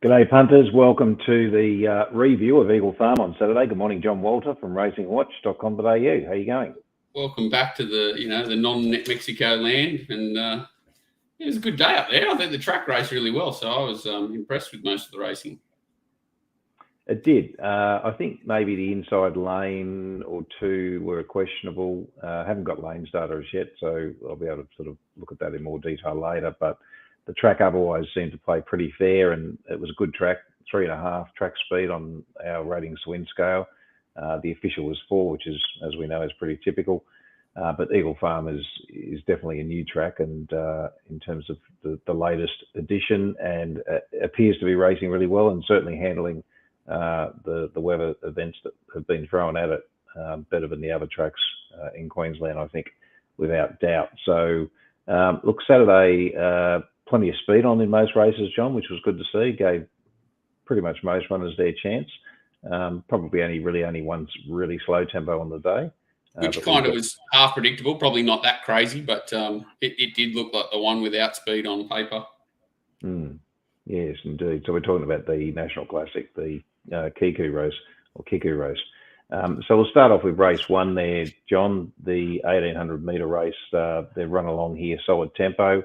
G'day punters, welcome to the review of Eagle Farm on Saturday. Good morning, John Walter from racingwatch.com.au. How are you going? Welcome back to the non-Mexico land, and it was a good day up there. I think the track raced really well, so I was impressed with most of the racing. It did. I think maybe the inside lane or two were questionable. Haven't got lanes data as yet, so I'll be able to sort of look at that in more detail later. But the track otherwise seemed to play pretty fair, and it was a good track, 3.5 track speed on our ratings to win scale. The official was 4, which is, as we know, is pretty typical. But Eagle Farm is definitely a new track, and in terms of the latest edition, and appears to be racing really well and certainly handling the weather events that have been thrown at it better than the other tracks in Queensland, I think, without doubt. So, look, Saturday, plenty of speed on in most races, John, which was good to see. Gave pretty much most runners their chance. Probably only one really slow tempo on the day. Which kind of was half predictable, probably not that crazy, but it did look like the one without speed on paper. Yes, indeed. So we're talking about the National Classic, the Kiku race, or Kiku race. So we'll start off with race 1 there, John, the 1,800 metre race. They've run along here, solid tempo.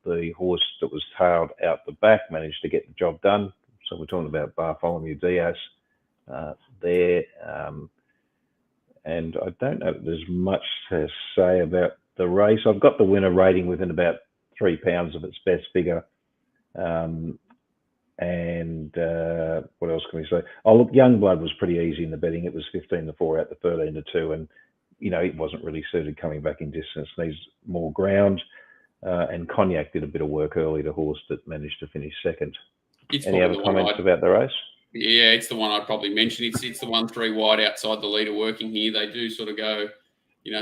The horse that was tailed out the back managed to get the job done. So we're talking about Bartholomew Diaz there. And I don't know if there's much to say about the race. I've got the winner rating within about 3 pounds of its best figure. What else can we say? Oh, look, Youngblood was pretty easy in the betting. It was 15-4 out to 13-2, and it wasn't really suited coming back in distance. Needs more ground. And Cognac did a bit of work early, the horse that managed to finish second. Any other comments about the race? Yeah, it's the one I'd probably mention. It's the 1 3 wide outside the leader working here. They do sort of go,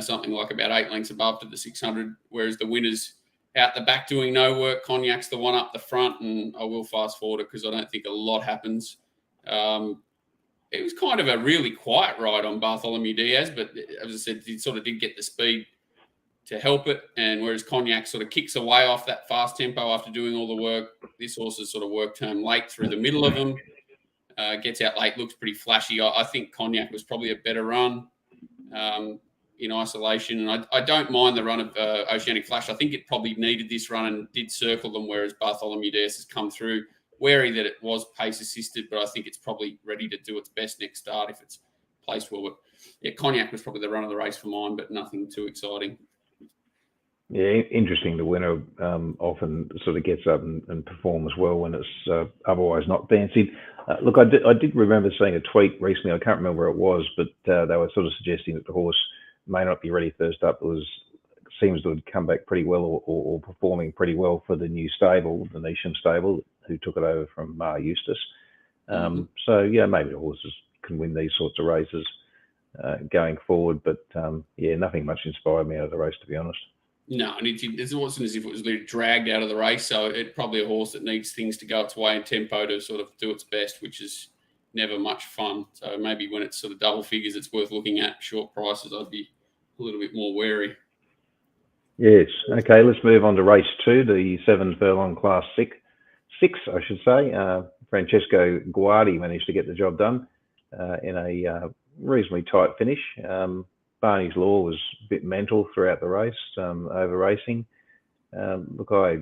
something like about 8 lengths above to the 600, whereas the winner's out the back doing no work. Cognac's the one up the front, and I will fast forward it because I don't think a lot happens. It was kind of a really quiet ride on Bartholomew Diaz, but as I said, it sort of did get the speed to help it, and whereas Cognac sort of kicks away off that fast tempo after doing all the work, this horse's sort of work term late through the middle of them, gets out late, looks pretty flashy. I think Cognac was probably a better run in isolation, and I don't mind the run of Oceanic Flash. I think it probably needed this run and did circle them, whereas Bartholomew Diaz has come through, wary that it was pace assisted, but I think it's probably ready to do its best next start if it's placed well. But yeah, Cognac was probably the run of the race for mine, but nothing too exciting. Yeah, interesting. The winner often sort of gets up and performs well when it's otherwise not fancied. Look, I did remember seeing a tweet recently. I can't remember where it was, but they were sort of suggesting that the horse may not be ready first up. Seems to have come back pretty well or performing pretty well for the new stable, the Nisham stable, who took it over from Mar Eustace. So, yeah, maybe the horses can win these sorts of races going forward. But, yeah, nothing much inspired me out of the race, to be honest. No, and it wasn't as if it was dragged out of the race. So it's probably a horse that needs things to go its way in tempo to sort of do its best, which is never much fun. So maybe when it's sort of double figures, it's worth looking at. Short prices, I'd be a little bit more wary. Yes. Okay, let's move on to race 2, the 7 furlong class 6, I should say. Francesco Guardi managed to get the job done in a reasonably tight finish. Barney's Law was a bit mental throughout the race, over racing. Look, I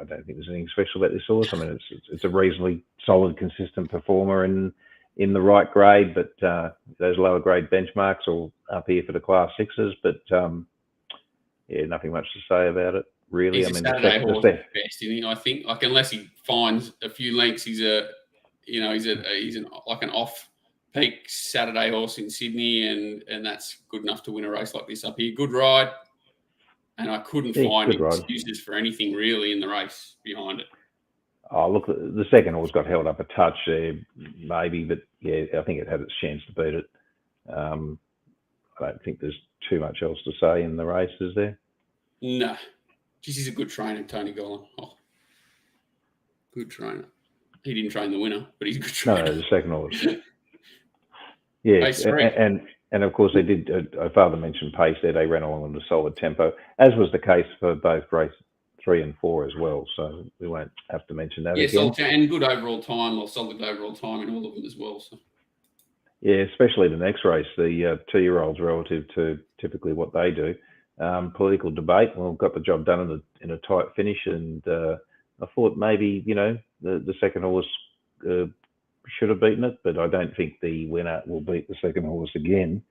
don't think there's anything special about this horse. I mean, it's a reasonably solid, consistent performer in the right grade, but those lower grade benchmarks are up here for the class 6s. But yeah, nothing much to say about it, really. He's a Saturday horse at best, I think. Like, unless he finds a few lengths, he's like an off-peak Saturday horse in Sydney, and that's good enough to win a race like this up here. Good ride, and I couldn't find excuses for anything really in the race behind it. Oh, look, the second horse got held up a touch there, maybe, but yeah, I think it had its chance to beat it. I don't think there's too much else to say in the race, is there? No. He's a good trainer, Tony Gollan. Oh, good trainer. He didn't train the winner, but he's a good trainer. No, the second horse. Yes, and of course they did. Father mentioned pace there. They ran along on a solid tempo, as was the case for both race 3 and 4 as well. So we won't have to mention that Yes, again. and good overall time, or solid overall time in all of them as well. So. Yeah, especially the next race, the 2-year-olds relative to typically what they do. Political debate, well, got the job done in a tight finish, and I thought maybe, the second horse should have beaten it, but I don't think the winner will beat the second horse again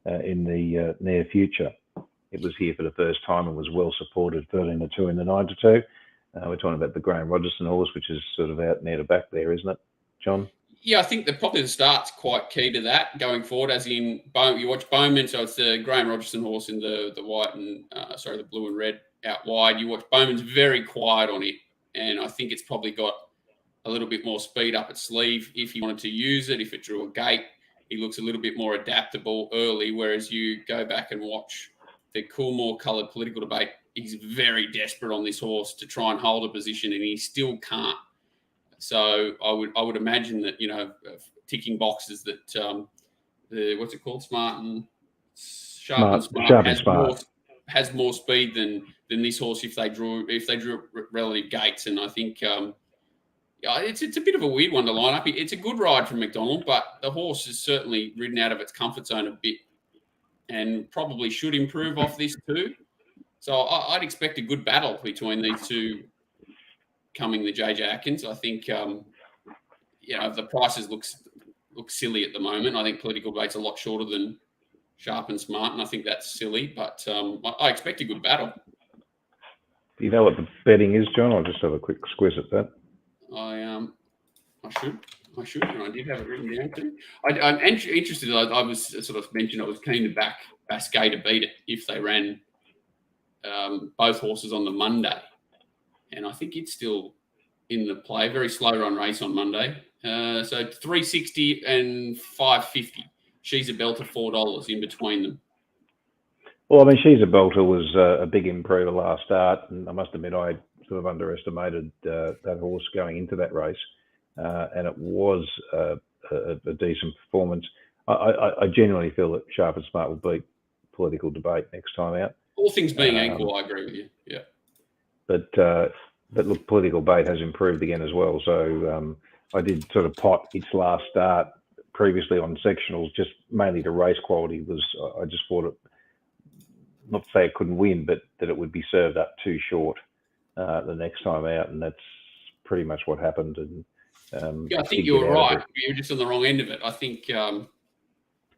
in the near future. It was here for the first time and was well supported, 13-2 in the 9-2. We're talking about the Graham Rogerson horse, which is sort of out near the back there, isn't it, John? Yeah, I think probably the start's quite key to that going forward. As in, you watch Bowman, so it's the Graham Rogerson horse in the white and the blue and red out wide. You watch Bowman's very quiet on it, and I think it's probably got a little bit more speed up its sleeve if he wanted to use it. If it drew a gate, he looks a little bit more adaptable early. Whereas you go back and watch the Coolmore coloured political debate, he's very desperate on this horse to try and hold a position, and he still can't. So I would imagine that, ticking boxes that what's it called, Sharp and Smart has more speed than this horse if they drew relative gates. And I think it's a bit of a weird one to line up. It's a good ride from McDonald, but the horse is certainly ridden out of its comfort zone a bit and probably should improve off this too. So I'd expect a good battle between these two coming the JJ Atkins. I think, the prices look silly at the moment. I think political debate's a lot shorter than Sharp and Smart, and I think that's silly. But I expect a good battle. Do you know what the betting is, John? I'll just have a quick squiz at that. I should, and I did have it written down too. I'm interested. I was sort of mentioned I was keen to back Basquet to beat it if they ran both horses on the Monday. And I think it's still in the play. Very slow run race on Monday. So 360 and 550. She's a belter, $4 in between them. Well, I mean, She's a Belter was a big improver last start, and I must admit I sort of underestimated that horse going into that race, and it was a decent performance. I genuinely feel that Sharp and Smart will beat political debate next time out. All things being equal, I agree with you. Yeah. But look, political bait has improved again as well. So I did sort of pot its last start previously on sectionals, just mainly the race quality I just thought it, not to say it couldn't win, but that it would be served up too short the next time out, and that's pretty much what happened. And I think you were right. You were just on the wrong end of it. I think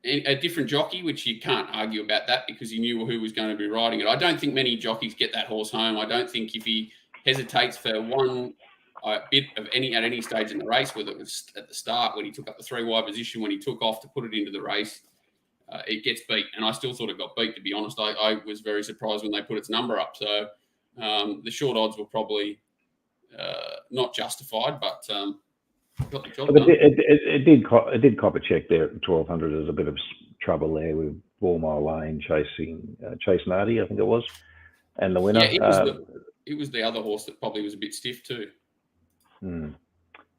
a different jockey, which you can't argue about that because he knew who was going to be riding it. I don't think many jockeys get that horse home. I don't think if he hesitates for one bit of at any stage in the race, whether it was at the start when he took up the 3 wide position, when he took off to put it into the race, it gets beat. And I still thought it got beat, to be honest. I was very surprised when they put its number up. So the short odds were probably not justified, but got the job done. It did cop a check there at 1200. There's a bit of trouble there with 4 Mile Lane chasing Chase Nardi, I think it was, and the winner. Yeah, it was the other horse that probably was a bit stiff too.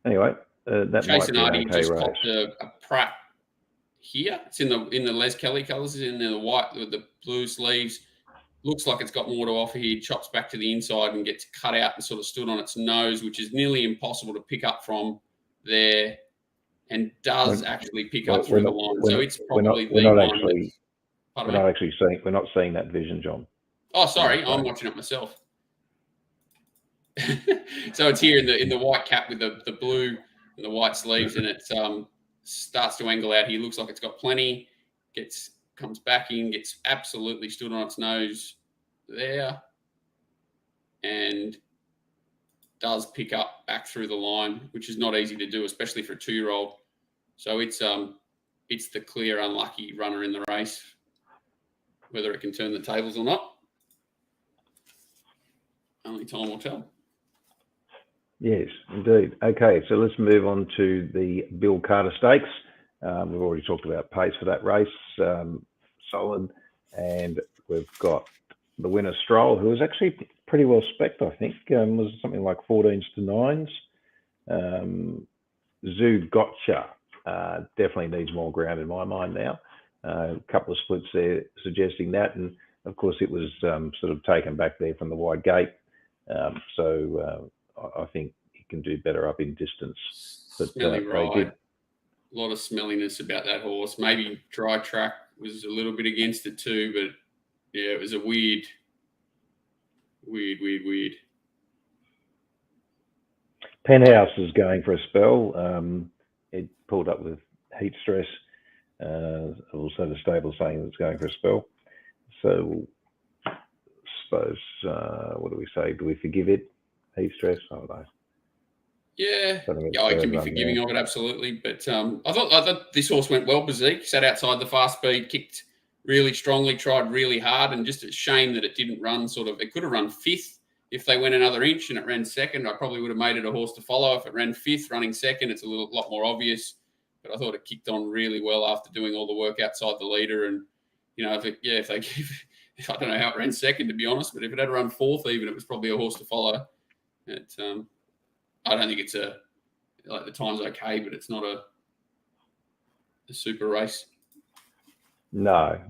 Anyway, that Chase might be an okay just race. copped a Pratt here. It's in the Les Kelly colours. It's in the white with the blue sleeves. Looks like it's got more to offer here. Chops back to the inside and gets cut out and sort of stood on its nose, which is nearly impossible to pick up from there, and does actually pick up through the line. So it's probably we're not seeing that vision, John. Oh, sorry, I'm watching it myself. So it's here in the white cap with the blue and the white sleeves, and it starts to angle out. He looks like it's got plenty. Comes back in, gets absolutely stood on its nose there, and does pick up back through the line, which is not easy to do, especially for a 2-year-old. So it's the clear unlucky runner in the race. Whether it can turn the tables or not, only time will tell. Yes, indeed. Okay, so let's move on to the Bill Carter Stakes. We've already talked about pace for that race, solid, and we've got the winner Stroll, who was actually pretty well spec'd, I think, was something like 14s to 9s. Zoo Gotcha definitely needs more ground in my mind now. A couple of splits there suggesting that, and of course it was sort of taken back there from the wide gate. So I think he can do better up in distance. But Smelly they did. A lot of smelliness about that horse. Maybe dry track was a little bit against it too, but yeah, it was a weird. Penthouse is going for a spell. It pulled up with heat stress. Also, the stable saying it's going for a spell. So, I suppose, what do we say? Do we forgive it? Heat stress? I don't know. Yeah, I can be forgiving of it, absolutely. But I thought this horse went well. Bezique sat outside the fast speed, kicked really strongly, tried really hard, and just a shame that it didn't run it could have run fifth if they went another inch and it ran second. I probably would have made it a horse to follow. If it ran fifth, running second, it's a lot more obvious. But I thought it kicked on really well after doing all the work outside the leader. And, if they give, I don't know how it ran second, to be honest, but if it had run fourth even, it was probably a horse to follow. I don't think it's the time's okay, but it's not a super race. No,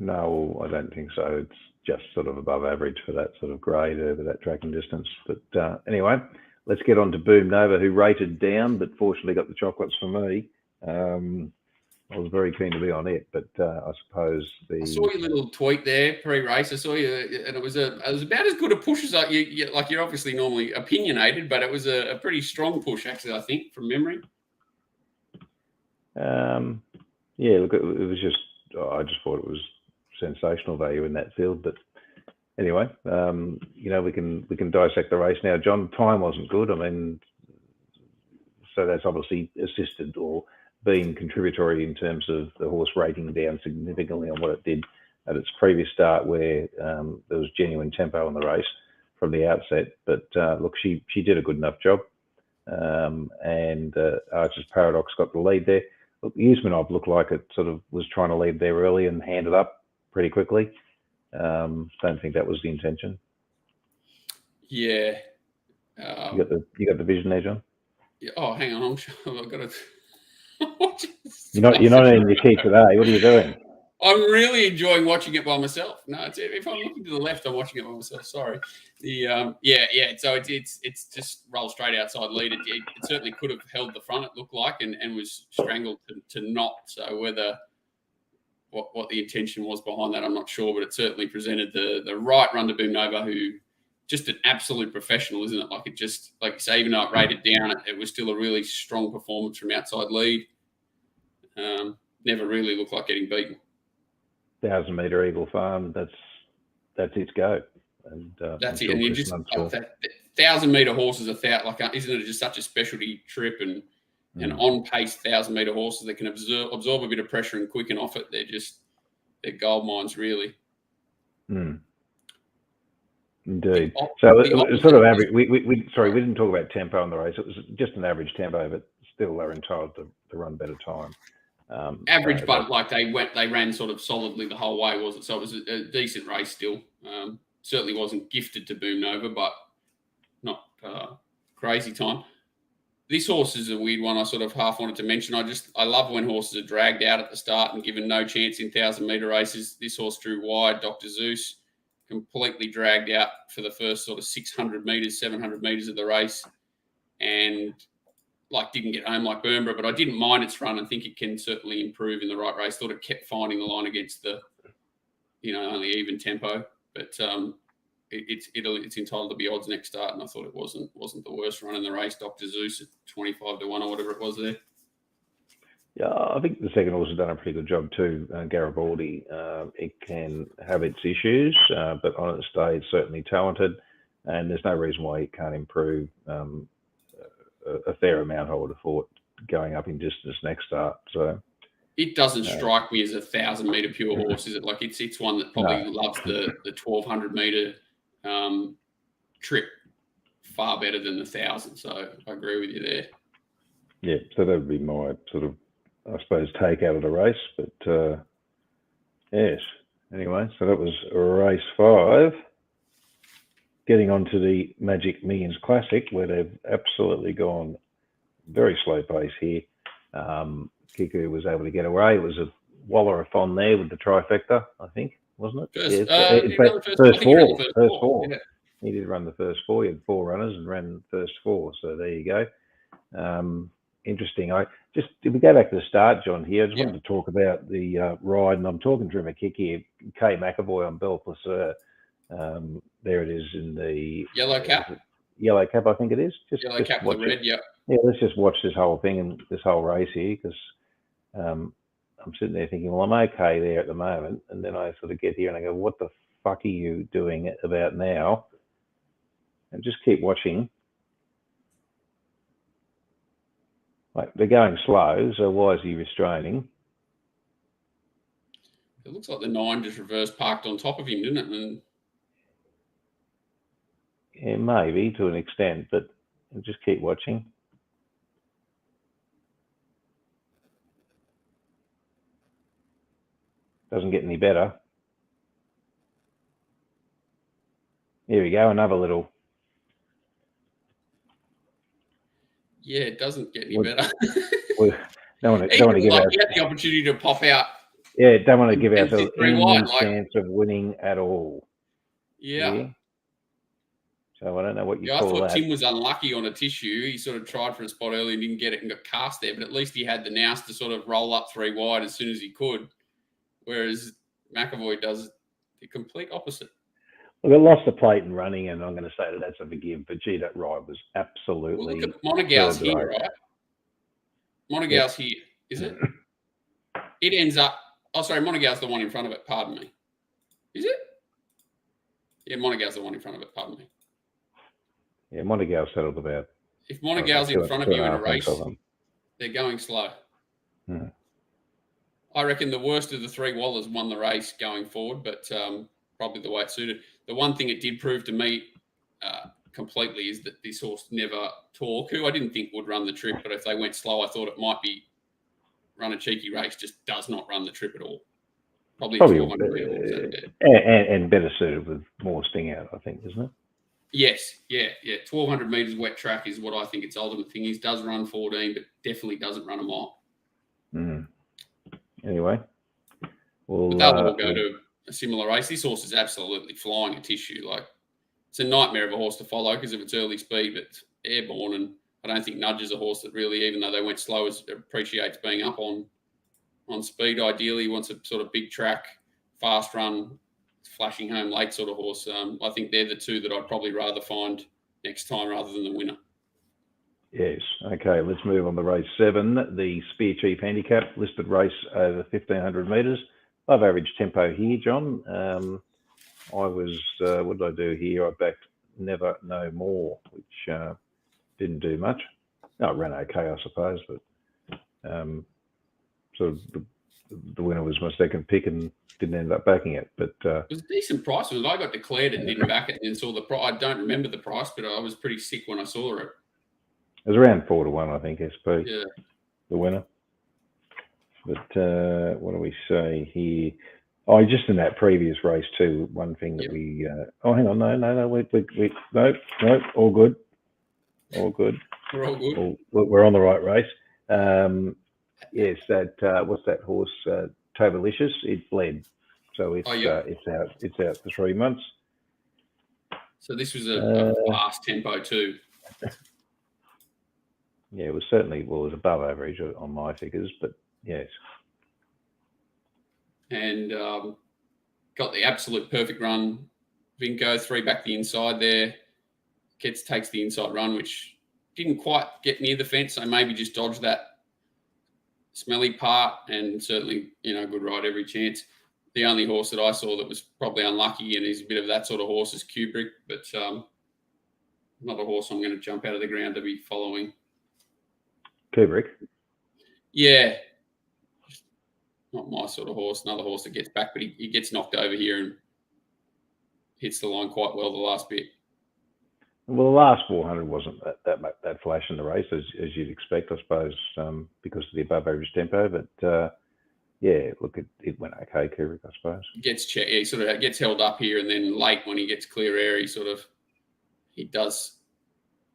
I don't think so. It's just sort of above average for that sort of grade over that tracking distance. But anyway, let's get on to Boom Nova, who rated down, but fortunately got the chocolates for me. I was very keen to be on it, but I suppose I saw your little tweet there pre-race. I saw you, and it was about as good a push as you're obviously normally opinionated, but it was a pretty strong push, actually. I think from memory. Yeah, look, it was just I just thought it was sensational value in that field, but anyway, we can dissect the race now. John, time wasn't good. I mean, so that's obviously assisted or been contributory in terms of the horse rating down significantly on what it did at its previous start, where there was genuine tempo in the race from the outset. But look, she did a good enough job, and Archer's Paradox got the lead there. Look, Usmanov looked like it sort of was trying to lead there early and hand it up pretty quickly. Don't think that was the intention. Yeah. You got the vision there, John? Yeah. Oh, hang on, I've got to. You're not in your key today. What are you doing? I'm really enjoying watching it by myself. No, if I'm looking to the left, I'm watching it by myself. Sorry. So it's just roll straight outside lead. It certainly could have held the front. It looked like and was strangled to not. So whether what the intention was behind that, I'm not sure. But it certainly presented the right run to Boom Nova, who just an absolute professional, isn't it? Like you say, even though it rated down, it was still a really strong performance from outside lead. Never really looked like getting beaten. 1,000-metre Eagle Farm. That's its go. And that's it. And you just 1,000-metre horses isn't it just such a specialty trip and on pace 1,000-metre horses that can absorb a bit of pressure and quicken off it. They're gold mines, really. Indeed. So it was sort of average. We didn't talk about tempo in the race. It was just an average tempo, but still they're entitled to run better time. Average, but they ran sort of solidly the whole way, was it? So it was a decent race still. Certainly wasn't gifted to Boom Nova, but not crazy time. This horse is a weird one. I sort of half wanted to mention. I love when horses are dragged out at the start and given no chance in 1,000-metre races. This horse drew wide. Dr. Zeus completely dragged out for the first sort of 600 metres, 700 metres of the race, and didn't get home like Burnborough, but I didn't mind its run and think it can certainly improve in the right race. Thought it kept finding the line against the, only even tempo, but it's entitled to be odds next start, and I thought it wasn't the worst run in the race. Dr. Zeus at 25 to 1 or whatever it was there. Yeah, I think the second horse has done a pretty good job too. Garibaldi, it can have its issues, but on its day, it's certainly talented, and there's no reason why it can't improve a fair amount, I would have thought, going up in distance next start. So it doesn't strike me as a 1,000-metre pure horse, is it? It's one that probably loves the 1,200-metre trip far better than the 1,000. So I agree with you there. Yeah, so that would be my sort of, I suppose, take out of the race. But yes, anyway, so that was race 5. Getting on to the Magic Millions Classic, where they've absolutely gone very slow pace here. Kiku was able to get away. It was a Waller-a-thon there with the trifecta, I think, wasn't it? First four. Yeah. He did run the first 4. He had 4 runners and ran the first 4. So there you go. Interesting. If we go back to the start, John, here, I just wanted to talk about the ride, and I'm talking through my kick here. Kay McAvoy on Belle Placer. There it is in the yellow cap. Yellow cap, I think it is. Yellow cap with the red, yeah. Let's just watch this whole thing and this whole race here, because I'm sitting there thinking, well, I'm okay there at the moment, and then I sort of get here and I go, what the fuck are you doing about now? And just keep watching. Like, they're going slow, so why is he restraining? It looks like the 9 just reverse parked on top of him, didn't it? And yeah, maybe to an extent, but just keep watching. Doesn't get any better. Here we go, another little. Yeah, it doesn't get any better. Don't want to give he had the opportunity to pop out. Yeah, don't want to give ourselves any chance of winning at all. Yeah. So I don't know what you call that. I thought Tim was unlucky on a tissue. He sort of tried for a spot early and didn't get it and got cast there, but at least he had the nous to sort of roll up 3 wide as soon as he could, whereas McAvoy does the complete opposite. Well, they lost the plate and running, and I'm going to say that's a forgive, but gee, that ride was absolutely... Well, look at Monagau's here, right? Monagau's here, is it? It ends up... Oh, sorry, Monagau's the one in front of it, pardon me. Is it? Yeah, Monagau's the one in front of it, pardon me. Yeah, Monagau settled about... If Monagau's in front of you in a race, they're going slow. I reckon the worst of the 3 Wallers won the race going forward, but probably the way it suited. The one thing it did prove to me completely is that this horse Never Talk, who I didn't think would run the trip, but if they went slow, I thought it might be run a cheeky race, just does not run the trip at all. Probably 400 metre and better suited with more sting out, I think, isn't it? Yes, yeah. 1,200 metres wet track is what I think its ultimate thing is. Does run 14, but definitely doesn't run a mile. Anyway, but they'll all go to a similar race. This horse is absolutely flying a tissue. Like, it's a nightmare of a horse to follow because of its early speed, but it's airborne, and I don't think Nudge is a horse that really, even though they went slow, appreciates being up on speed. Ideally, he wants a sort of big track, fast run, flashing home late sort of horse. I think they're the 2 that I'd probably rather find next time rather than the winner. Yes. Okay, let's move on to race 7, the Spear Chief Handicap, listed race over 1,500 metres. Above average tempo here, John. I was, what did I do here? I backed Never No More, which didn't do much. No, it ran okay, I suppose, but sort of the winner was my second pick and didn't end up backing it. But it was a decent price. I got declared and didn't back it and saw the price. I don't remember the price, but I was pretty sick when I saw it. It was around 4 to 1, I think, SP. Yeah. The winner. But what do we say here? Oh, just in that previous race too, one thing that we... oh, hang on. No. Wait. No, all good. All good. We're all good. We're on the right race. Yes, that what's that horse? Tobalicious. It bled, so it's out. It's out for 3 months. So this was a fast tempo too. Yeah, it was certainly it was above average on my figures, but yes. And got the absolute perfect run. Vinco 3 back the inside there. Takes the inside run, which didn't quite get near the fence, so maybe just dodged that smelly part, and certainly, good ride every chance. The only horse that I saw that was probably unlucky, and he's a bit of that sort of horse, is Kubrick, but not a horse I'm going to jump out of the ground to be following. Kubrick? Yeah. Not my sort of horse. Another horse that gets back, but he gets knocked over here and hits the line quite well the last bit. Well, the last 400 wasn't that flash in the race, as you'd expect, I suppose, because of the above average tempo. But yeah, look, it went okay, Kubrick, I suppose. He sort of gets held up here, and then late when he gets clear air, he does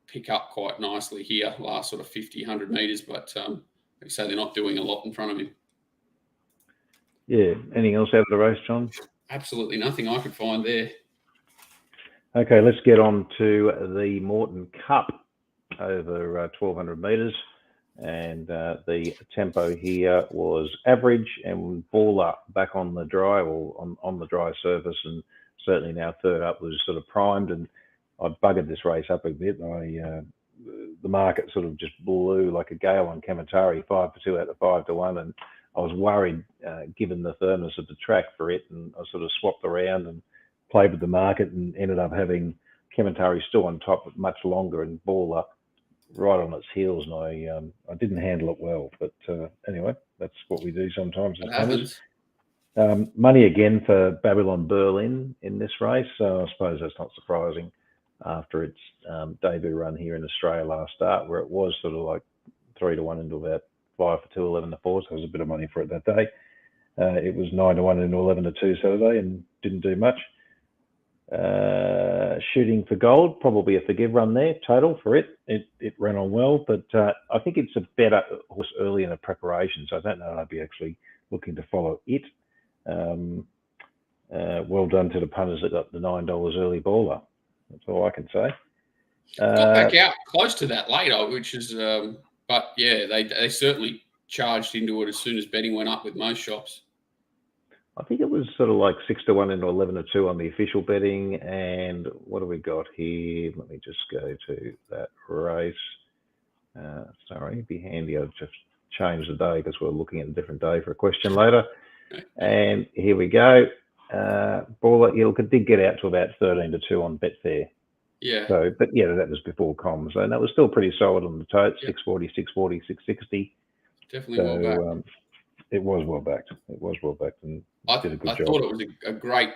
pick up quite nicely here, last sort of 50, 100 metres, but like I say, they're not doing a lot in front of him. Yeah. Anything else out of the race, John? Absolutely nothing I could find there. Okay, let's get on to the Morton Cup over 1,200 metres. And the tempo here was average and ball up back on the dry or on the dry surface, and certainly now third up was sort of primed. And I buggered this race up a bit. The market sort of just blew like a gale on Kamatari, 5 for 2 out of 5 to 1, and I was worried given the firmness of the track for it, and I sort of swapped around and played with the market and ended up having Kamatari still on top much longer and ball up right on its heels, and I didn't handle it well. But anyway, that's what we do sometimes. It happens. Money again for Babylon Berlin in this race, so I suppose that's not surprising after its debut run here in Australia last start, where it was sort of like 3 to 1 into about 5 for 2, 11 to 4, so there was a bit of money for it that day. It was 9 to 1 into 11 to 2 Saturday and didn't do much. Shooting for gold, probably a forgive run there total for it. It ran on well, but I think it's a better horse early in the preparation, so I don't know I'd be actually looking to follow it. Well done to the punters that got the $9 early baller. That's all I can say. Got back out close to that later, which is, but yeah, they certainly charged into it as soon as betting went up with most shops. I think it was sort of like 6 to 1 into 11 to 2 on the official betting. And what do we got here? Let me just go to that race. Sorry, it'd be handy. I'd just change the day because we're looking at a different day for a question later. And here we go. Baller, it did get out to about 13 to 2 on Betfair. Yeah. So, but yeah, that was before comms, and that was still pretty solid on the tote. 640, 640, 660. Definitely well backed. It was well backed. And did a good job. I thought it was a great.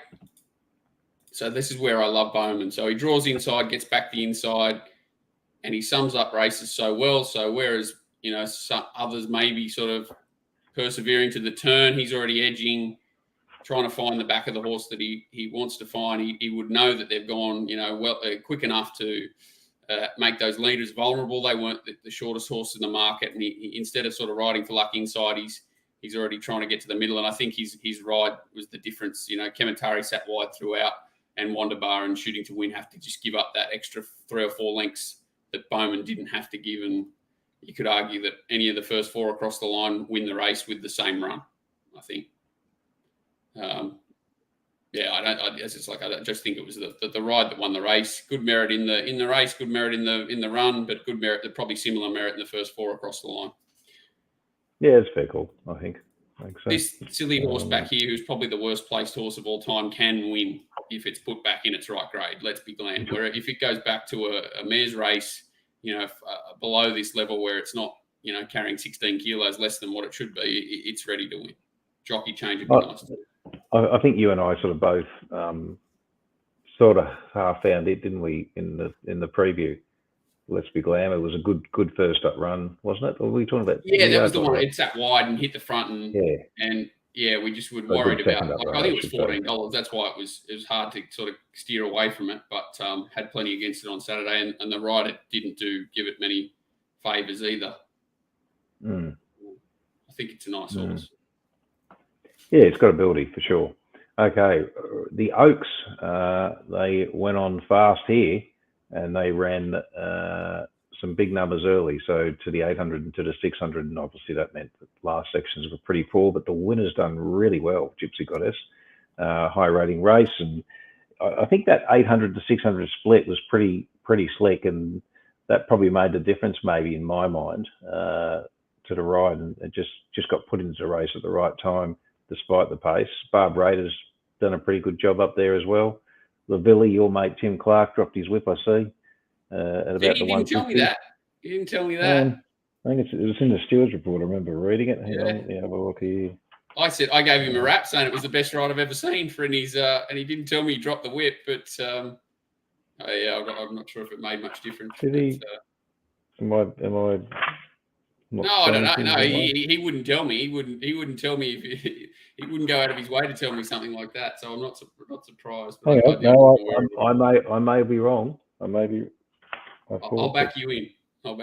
So this is where I love Bowman. So he draws inside, gets back the inside, and he sums up races so well. So whereas some others may be sort of persevering to the turn, he's already edging, trying to find the back of the horse that he wants to find. He would know that they've gone quick enough to make those leaders vulnerable. They weren't the shortest horse in the market, and he instead of sort of riding for luck inside, he's already trying to get to the middle. And I think his ride was the difference. Kementari sat wide throughout, and Wonderbar and Shooting to Win have to just give up that extra 3 or 4 lengths that Bowman didn't have to give. And you could argue that any of the first 4 across the line win the race with the same run, I think. I just think it was the ride that won the race. Good merit in the race, good merit in the run, but good merit, probably similar merit in the first 4 across the line. Yeah, it's fair call, I think. So. This silly horse back here, who's probably the worst placed horse of all time, can win if it's put back in its right grade. Let's be glam. Where if it goes back to a mare's race, below this level where it's not, carrying 16 kilos less than what it should be, it's ready to win. Jockey change would be nice. I think you and I sort of both sort of half found it, didn't we, in the preview? Let's be glam. It was a good first up run, wasn't it? Or were we talking about? Yeah, that was the one. It sat wide and hit the front, and we just were worried about. I think it was $14. That's why it was hard to sort of steer away from it, but had plenty against it on Saturday, and the rider didn't give it many favours either. I think it's a nice horse. Yeah, it's got ability for sure. Okay, the Oaks, they went on fast here, and they ran some big numbers early, so to the 800 and to the 600, and obviously that meant that last sections were pretty poor, but the winner's done really well, Gypsy Goddess. High rating race, and I think that 800 to 600 split was pretty slick, and that probably made the difference maybe in my mind to the ride, and it just got put into the race at the right time despite the pace. Barb Rader's done a pretty good job up there as well. Lavilli, your mate Tim Clark, dropped his whip, I see, at about the 150. You didn't tell me that. I think it was in the Stewards report. I remember reading it. Hang on, have a look here. I gave him a rap saying it was the best ride I've ever seen for his, and he didn't tell me he dropped the whip, but I'm not sure if it made much difference. Did he? Am I? No, I don't know. No, he wouldn't tell me. He wouldn't tell me if he wouldn't go out of his way to tell me something like that. So I'm not surprised. But I may be wrong. I'll back you in. Oh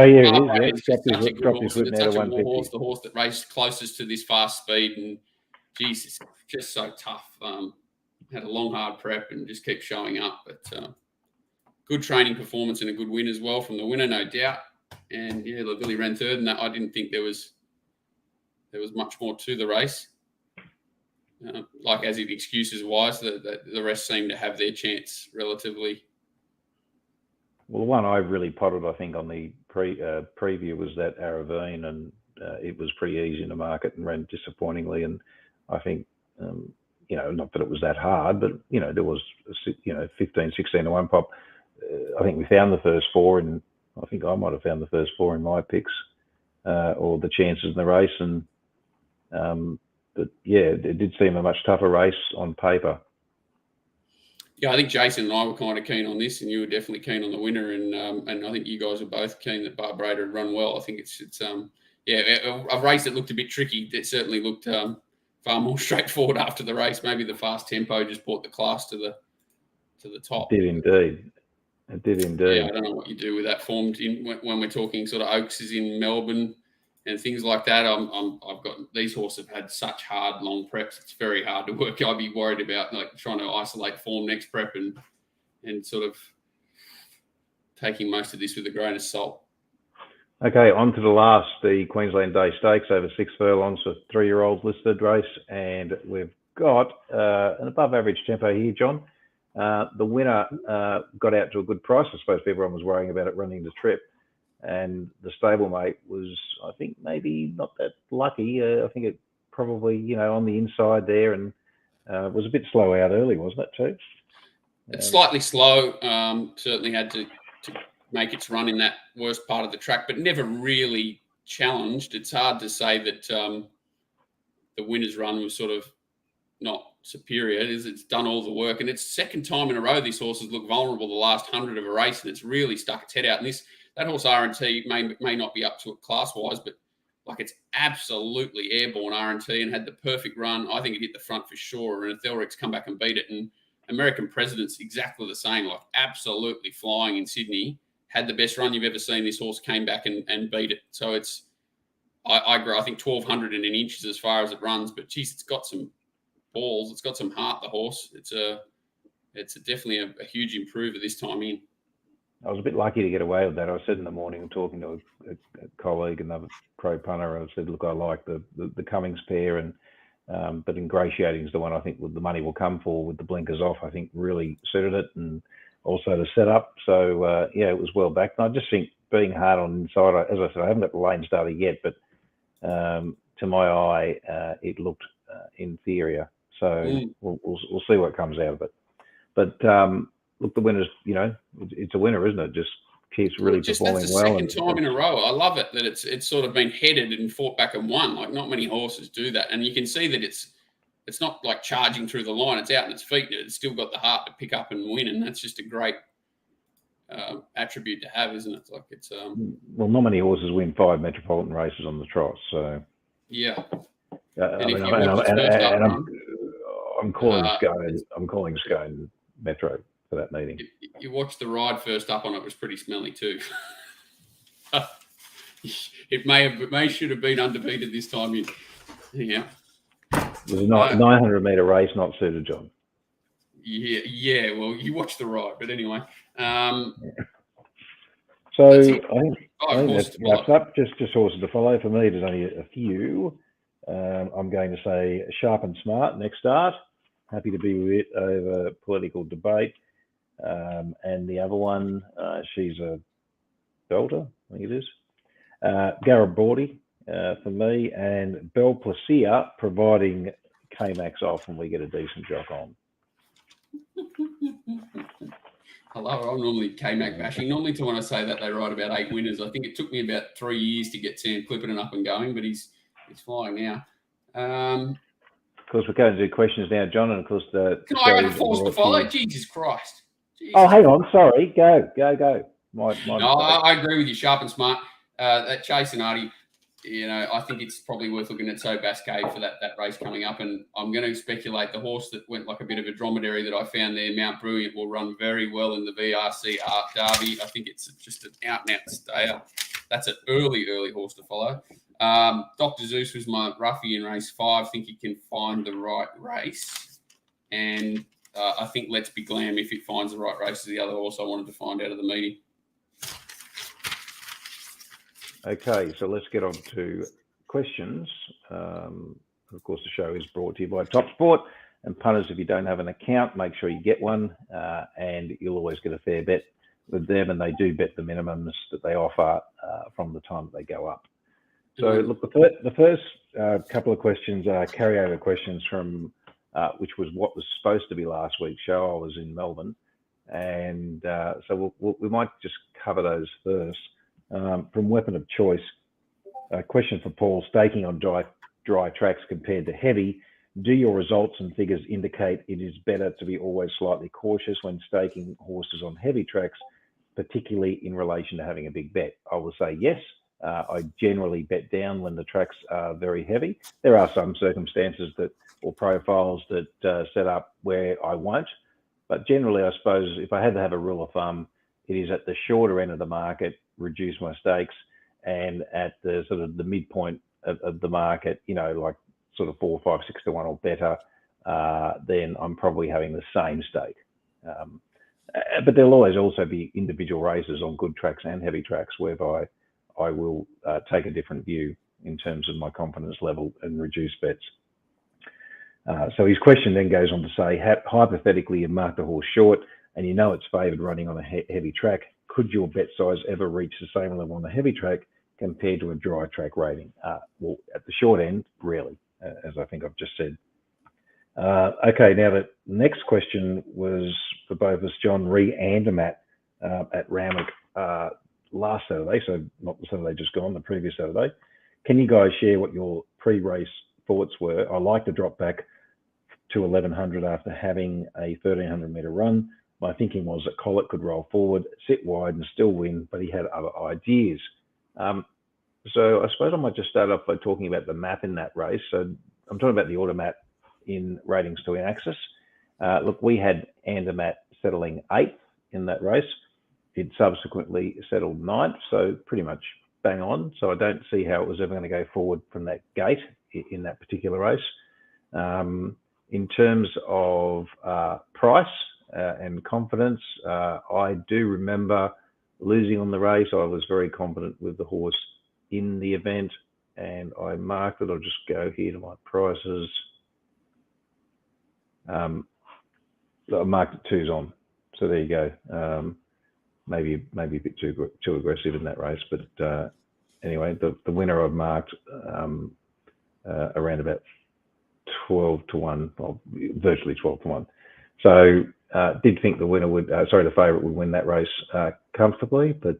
yeah, it's such a good horse. It's such a horse. The horse that raced closest to this fast speed, and Jesus, just so tough. had a long, hard prep and just keeps showing up. But good training performance and a good win as well from the winner, no doubt. And yeah, Billy ran third, and that I didn't think there was much more to the race. Like as if excuses wise, the rest seemed to have their chance relatively. Well, the one I really potted, I think, on the preview was that Aravine, and it was pretty easy in the market and ran disappointingly. And I think, not that it was that hard, but, there was, 15, 16 to 1 pop. I think we found the first four, and I think I might have found the first four in my picks, or the chances in the race. And but yeah, it did seem a much tougher race on paper. Yeah, I think Jason and I were kind of keen on this, and you were definitely keen on the winner, and I think you guys were both keen that Barbara had run well. I think it's a race that looked a bit tricky. That certainly looked far more straightforward after the race. Maybe the fast tempo just brought the class to the top. It did indeed. Yeah, I don't know what you do with that form when we're talking sort of Oaks is in Melbourne and things like that. I've got these horses have had such hard long preps. It's very hard to work. I'd be worried about like trying to isolate form next prep and sort of taking most of this with a grain of salt. Okay, on to the Queensland Day Stakes over 6 furlongs for 3-year-olds listed race, and we've got an above average tempo here, John. The winner got out to a good price. I suppose everyone was worrying about it running the trip. And the stablemate was, I think, maybe not that lucky. I think it probably, on the inside there, and was a bit slow out early, wasn't it, too? It's slightly slow. Certainly had to make its run in that worst part of the track, but never really challenged. It's hard to say that the winner's run was sort of not superior. It's done all the work, and it's second time in a row this horse has looked vulnerable the last 100 of a race, and it's really stuck its head out. And that horse R&T may not be up to it class-wise, but like it's absolutely airborne R&T and had the perfect run. I think it hit the front for sure, and Ethelric's come back and beat it. And American President's exactly the same, like absolutely flying in Sydney. Had the best run you've ever seen. This horse came back and beat it. So I agree. I think 1,200 in an inch is as far as it runs, but geez, it's got some balls. It's got some heart, the horse. It's definitely a huge improver this time in. I was a bit lucky to get away with that. I said in the morning, talking to a colleague, another pro punter, I said, look, I like the Cummings pair, and but Ingratiating is the one I think the money will come for with the blinkers off. I think really suited it, and also the setup. So it was well backed. And I just think being hard on inside, as I said, I haven't got the lane starter yet, but to my eye, it looked inferior. So we'll see what comes out of it. But look, the winner's, it's a winner, isn't it? Just keeps really performing that's the well. Second time in a row. I love it that it's sort of been headed and fought back and won. Like not many horses do that, and you can see that it's not like charging through the line. It's out on its feet. It's still got the heart to pick up and win, and that's just a great attribute to have, isn't it? It's like it's well, not many horses win 5 metropolitan races on the trot, so yeah. I'm calling Scone. I'm calling Scone Metro for that meeting. You watched the ride first up on it. Was pretty smelly too. It should have been undefeated this time. Yeah. It was a 900-meter race, not suited, John. Yeah. Well, you watched the ride, but anyway. So I think that wraps up. Just horses to follow. For me, there's only a few. I'm going to say Sharp and Smart next start. Happy to be with it over political debate. And the other one, she's a belter, I think it is. Garibaldi for me, and Belle Placia, providing K-Max off and we get a decent jock on. I love it. I'm normally K-Mac bashing. Normally when I say that, they ride about 8 winners. I think it took me about 3 years to get Sam Clipperton up and going, but he's flying now. Of course, we're going to do questions now, John, and of course Can I have a force to follow? Jesus Christ. Oh, hang on. Sorry. Go. I agree with you. Sharp and Smart. That Chase and Artie, I think it's probably worth looking at So Basquet for that race coming up. And I'm going to speculate the horse that went like a bit of a dromedary that I found there, Mount Brilliant, will run very well in the VRC Art Derby. I think it's just an out-and-out stayer. That's an early horse to follow. Dr. Zeus was my roughie in race 5. I think he can find the right race. And I think Let's Be Glam, if it finds the right race, is the other horse I wanted to find out of the meeting. Okay, so let's get on to questions. Of course, the show is brought to you by TopSport. And punters, if you don't have an account, make sure you get one, and you'll always get a fair bet with them. And they do bet the minimums that they offer from the time that they go up. So, look, the first couple of questions are carryover questions from which was what was supposed to be last week's show. I was in Melbourne, and so we might just cover those first. From Weapon of Choice, a question for Paul: staking on dry tracks compared to heavy, do your results and figures indicate it is better to be always slightly cautious when staking horses on heavy tracks, particularly in relation to having a big bet? I will say yes. I generally bet down when the tracks are very heavy. There are some circumstances or profiles that set up where I won't, but generally, I suppose if I had to have a rule of thumb, it is at the shorter end of the market, reduce my stakes, and at the sort of the midpoint of the market, like sort of 4, 5, 6 to 1 or better, then I'm probably having the same stake. But there'll always also be individual races on good tracks and heavy tracks whereby I will take a different view in terms of my confidence level and reduce bets. So his question then goes on to say, hypothetically, you've marked a horse short and you know it's favoured running on a heavy track. Could your bet size ever reach the same level on a heavy track compared to a dry track rating? Well, at the short end, rarely, as I think I've just said. Okay, now the next question was for both of us, John Andermatt at Randwick last Saturday, so not the Saturday just gone, the previous Saturday. Can you guys share what your pre-race thoughts were? I like to drop back to 1100 after having a 1300 metre run. My thinking was that Collett could roll forward, sit wide and still win, but he had other ideas. So I suppose I might just start off by talking about the map in that race. So I'm talking about the automat in ratings to Axis. Look, we had Andermatt settling 8th in that race. It subsequently settled 9th, so pretty much bang on. So I don't see how it was ever going to go forward from that gate in that particular race. In terms of price and confidence, I do remember losing on the race. I was very confident with the horse in the event, and I marked it. I'll just go here to my prices. I marked it 2s on, so there you go. Maybe a bit too aggressive in that race, but anyway, the winner I've marked around about 12 to 1, well, virtually 12 to 1. So did think the winner would, the favourite would win that race comfortably, but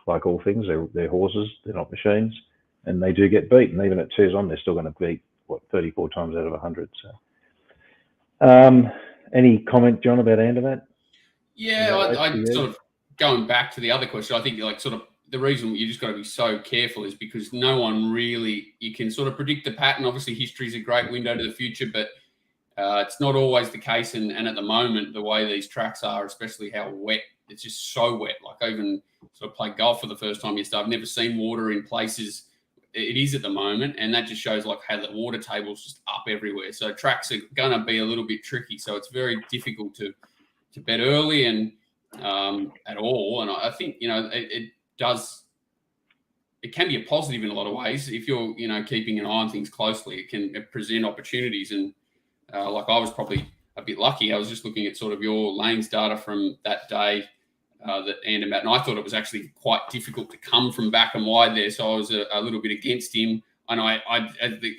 like all things, they're horses, they're not machines, and they do get beat. And even at 2s on, they're still going to beat 34 times out of 100. So, any comment, John, about Andermatt? Yeah, I sort of going back to the other question. I think the reason you just got to be so careful is because no one really, you can sort of predict the pattern. Obviously, history is a great window to the future, but it's not always the case. And at the moment, the way these tracks are, especially how wet, it's just so wet. Like I even sort of played golf for the first time yesterday. I've never seen water in places it is at the moment, and that just shows like how the water table's just up everywhere. So tracks are going to be a little bit tricky. So it's very difficult to bet early and at all. And I think it can be a positive in a lot of ways if you're keeping an eye on things closely. It can present opportunities, and like I was probably a bit lucky. I was just looking at sort of your lanes data from that day that Andermatt, and I thought it was actually quite difficult to come from back and wide there, so I was a little bit against him. And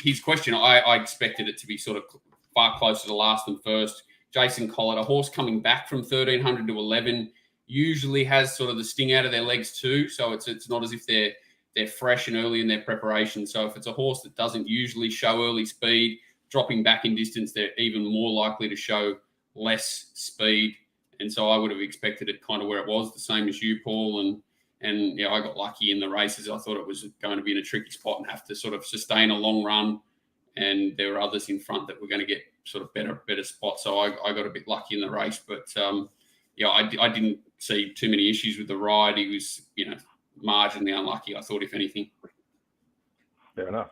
his question, I expected it to be sort of far closer to last than first. Jason Collett, a horse coming back from 1300 to 11, usually has sort of the sting out of their legs too, so it's not as if they're fresh and early in their preparation. So if it's a horse that doesn't usually show early speed, dropping back in distance, they're even more likely to show less speed. And so I would have expected it kind of where it was, the same as you, Paul. And I got lucky in the races. I thought it was going to be in a tricky spot and have to sort of sustain a long run. And there were others in front that were going to get sort of better spots. So I got a bit lucky in the race. But, I didn't see too many issues with the ride. He was, marginally unlucky, I thought, if anything. Fair enough.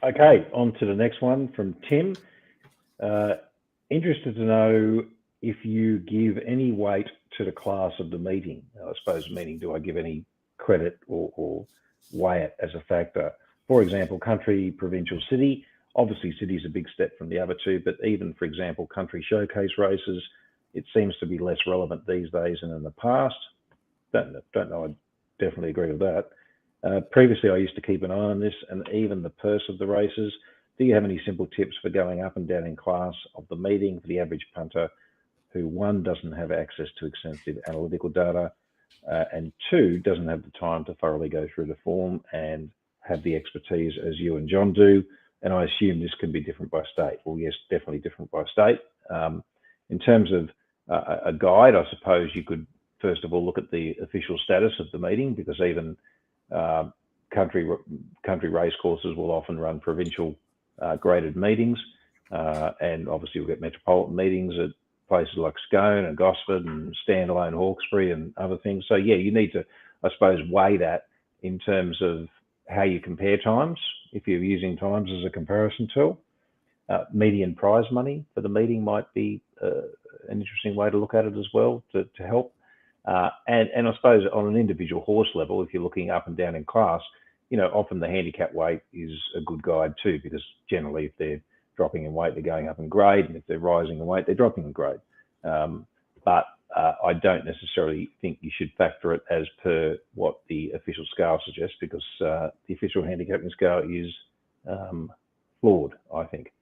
Okay, on to the next one from Tim. Interested to know if you give any weight to the class of the meeting, I suppose, meaning do I give any credit or weigh it as a factor? For example, country, provincial, city. Obviously, city is a big step from the other two, but even, for example, country showcase races, it seems to be less relevant these days than in the past. Don't know, I definitely agree with that. Previously, I used to keep an eye on this, and even the purse of the races. Do you have any simple tips for going up and down in class of the meeting for the average punter who, one, doesn't have access to extensive analytical data, and two, doesn't have the time to thoroughly go through the form and have the expertise as you and John do? And I assume this can be different by state. Well, yes, definitely different by state. In terms of a guide, I suppose you could first of all look at the official status of the meeting, because even country race courses will often run provincial graded meetings, and obviously you'll get metropolitan meetings at places like Scone and Gosford and standalone Hawkesbury and other things. So yeah, you need to, I suppose, weigh that in terms of how you compare times, if you're using times as a comparison tool. Median prize money for the meeting might be an interesting way to look at it as well, to help. And I suppose on an individual horse level, if you're looking up and down in class, often the handicap weight is a good guide too, because generally if they're dropping in weight, they're going up in grade, and if they're rising in weight, they're dropping in grade. But I don't necessarily think you should factor it as per what the official scale suggests, because the official handicapping scale is flawed, I think.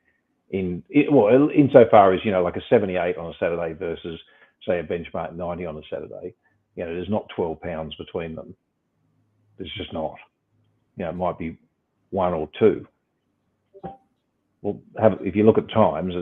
Insofar as, like a 78 on a Saturday versus, say, a benchmark 90 on a Saturday, there's not 12 pounds between them. There's just not. It might be one or two. Well, if you look at times,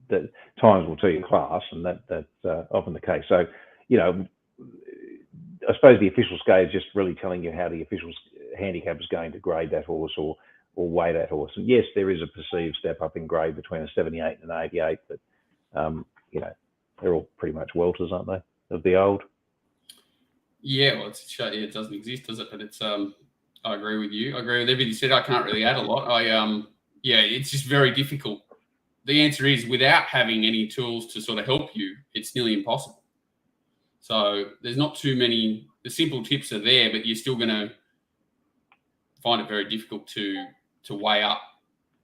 the times will tell you class, and that's often the case. So, I suppose the official scale is just really telling you how the official handicap is going to grade that horse or weigh that horse. And yes, there is a perceived step up in grade between a 78 and an 88, but they're all pretty much welters, aren't they, of the old? Yeah, well, it doesn't exist, does it? But it's I agree with you. I agree with everything you said. I can't really add a lot. It's just very difficult. The answer is, without having any tools to sort of help you, it's nearly impossible. So there's not too many. The simple tips are there, but you're still going to find it very difficult to weigh up